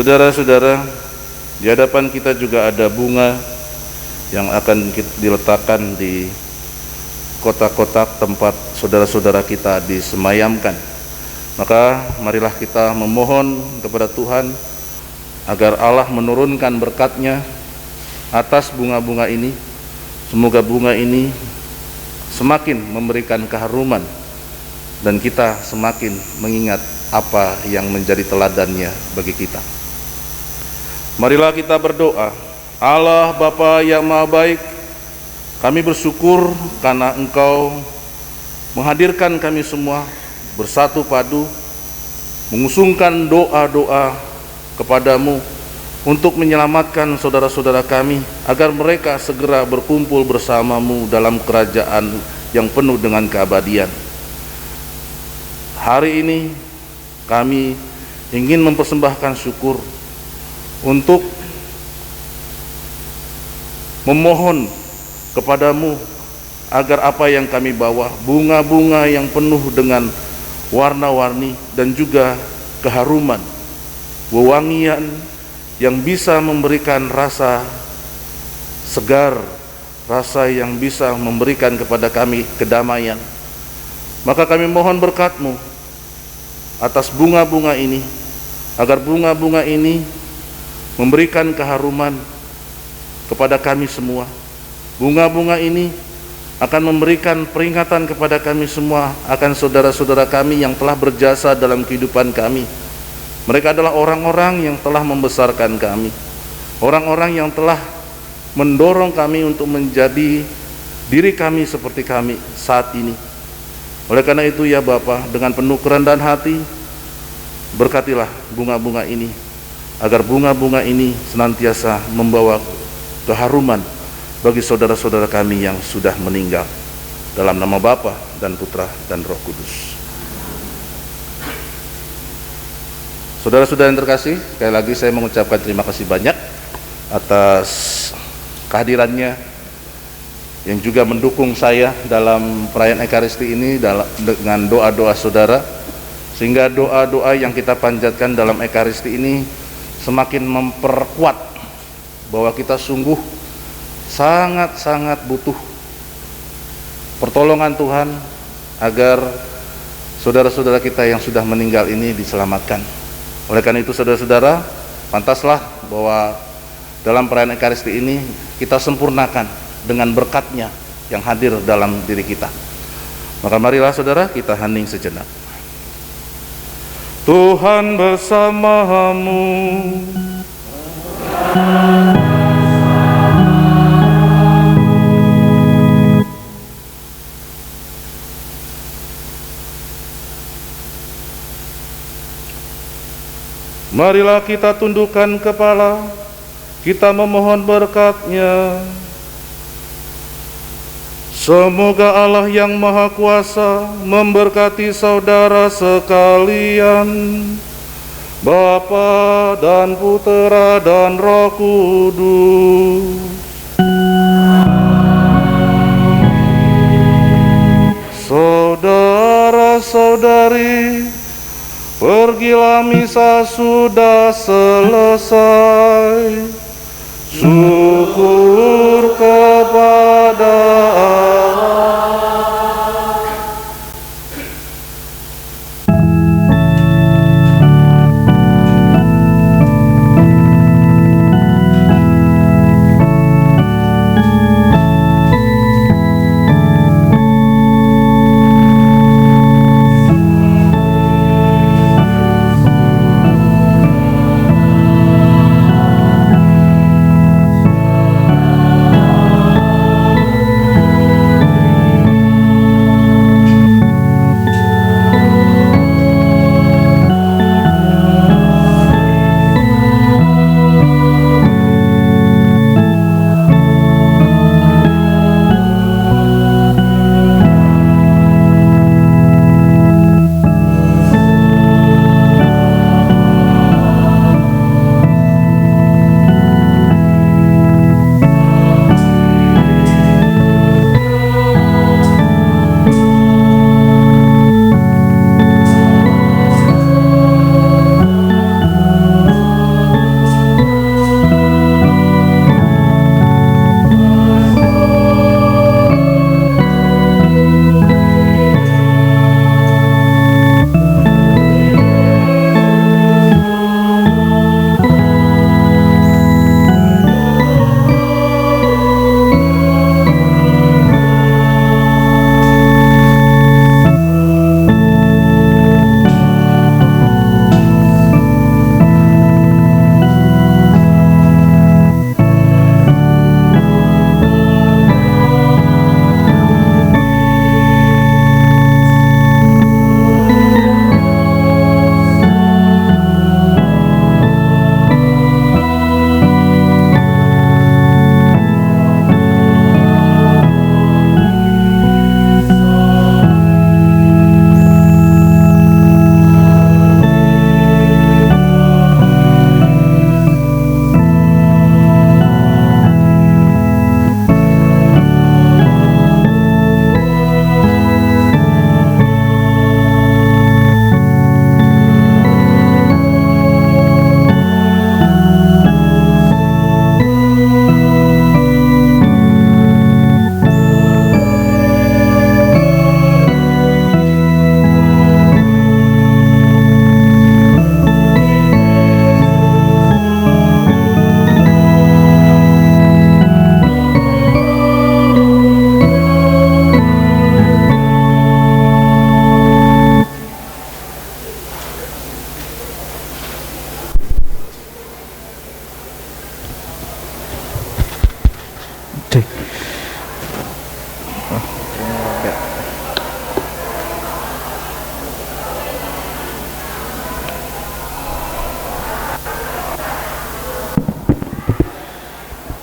saudara-saudara, di hadapan kita juga ada bunga yang akan diletakkan di kotak-kotak tempat saudara-saudara kita disemayamkan. Maka marilah kita memohon kepada Tuhan agar Allah menurunkan berkat-Nya atas bunga-bunga ini. Semoga bunga ini semakin memberikan keharuman dan kita semakin mengingat apa yang menjadi teladannya bagi kita. Marilah kita berdoa. Allah Bapa yang Maha Baik, kami bersyukur karena Engkau menghadirkan kami semua bersatu padu, mengusungkan doa-doa kepadamu untuk menyelamatkan saudara-saudara kami, agar mereka segera berkumpul bersamamu dalam kerajaan yang penuh dengan keabadian. Hari ini kami ingin mempersembahkan syukur untuk memohon kepadamu agar apa yang kami bawa, bunga-bunga yang penuh dengan warna-warni dan juga keharuman, wewangian yang bisa memberikan rasa segar, rasa yang bisa memberikan kepada kami kedamaian. Maka kami mohon berkat-Mu atas bunga-bunga ini, agar bunga-bunga ini memberikan keharuman kepada kami semua. Bunga-bunga ini akan memberikan peringatan kepada kami semua akan saudara-saudara kami yang telah berjasa dalam kehidupan kami. Mereka adalah orang-orang yang telah membesarkan kami, orang-orang yang telah mendorong kami untuk menjadi diri kami seperti kami saat ini. Oleh karena itu ya Bapa, dengan penuh kerendahan hati, berkatilah bunga-bunga ini, agar bunga-bunga ini senantiasa membawa keharuman bagi saudara-saudara kami yang sudah meninggal. Dalam nama Bapa dan Putra dan Roh Kudus. Saudara-saudara yang terkasih, sekali lagi saya mengucapkan terima kasih banyak atas kehadirannya yang juga mendukung saya dalam perayaan Ekaristi ini dengan doa-doa saudara, sehingga doa-doa yang kita panjatkan dalam Ekaristi ini semakin memperkuat bahwa kita sungguh sangat-sangat butuh pertolongan Tuhan agar saudara-saudara kita yang sudah meninggal ini diselamatkan. Oleh karena itu saudara-saudara, pantaslah bahwa dalam perayaan Ekaristi ini kita sempurnakan dengan berkat-Nya yang hadir dalam diri kita. Maka marilah saudara kita hening sejenak. Tuhan bersamamu. Marilah kita tundukkan kepala, kita memohon berkat-Nya. Semoga Allah yang Maha Kuasa memberkati saudara sekalian, Bapa dan Putera dan Roh Kudus. Saudara-saudari, pergilah misa sudah selesai. Syukur kepada Allah.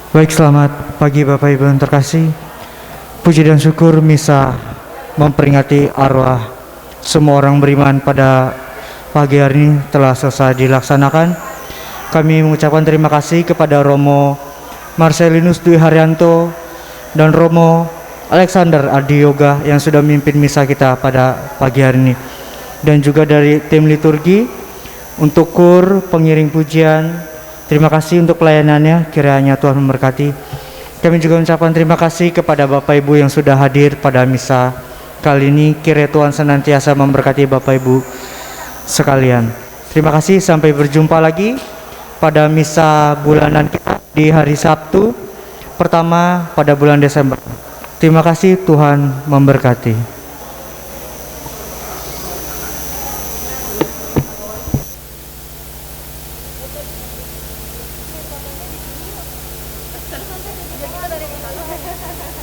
Baik, selamat pagi Bapak Ibu yang terkasih. Puji dan syukur misa memperingati arwah semua orang beriman pada pagi hari ini telah selesai dilaksanakan. Kami mengucapkan terima kasih kepada Romo Marcelinus Dwi Haryanto dan Romo Alexander Adi Yoga yang sudah memimpin misa kita pada pagi hari ini, dan juga dari tim liturgi, untuk kur, pengiring pujian. Terima kasih untuk pelayanannya, kiranya Tuhan memberkati. Kami juga mengucapkan terima kasih kepada Bapak Ibu yang sudah hadir pada misa kali ini. Kiranya Tuhan senantiasa memberkati Bapak Ibu sekalian. Terima kasih, sampai berjumpa lagi pada misa bulanan kita di hari Sabtu pertama pada bulan Desember. Terima kasih, Tuhan memberkati.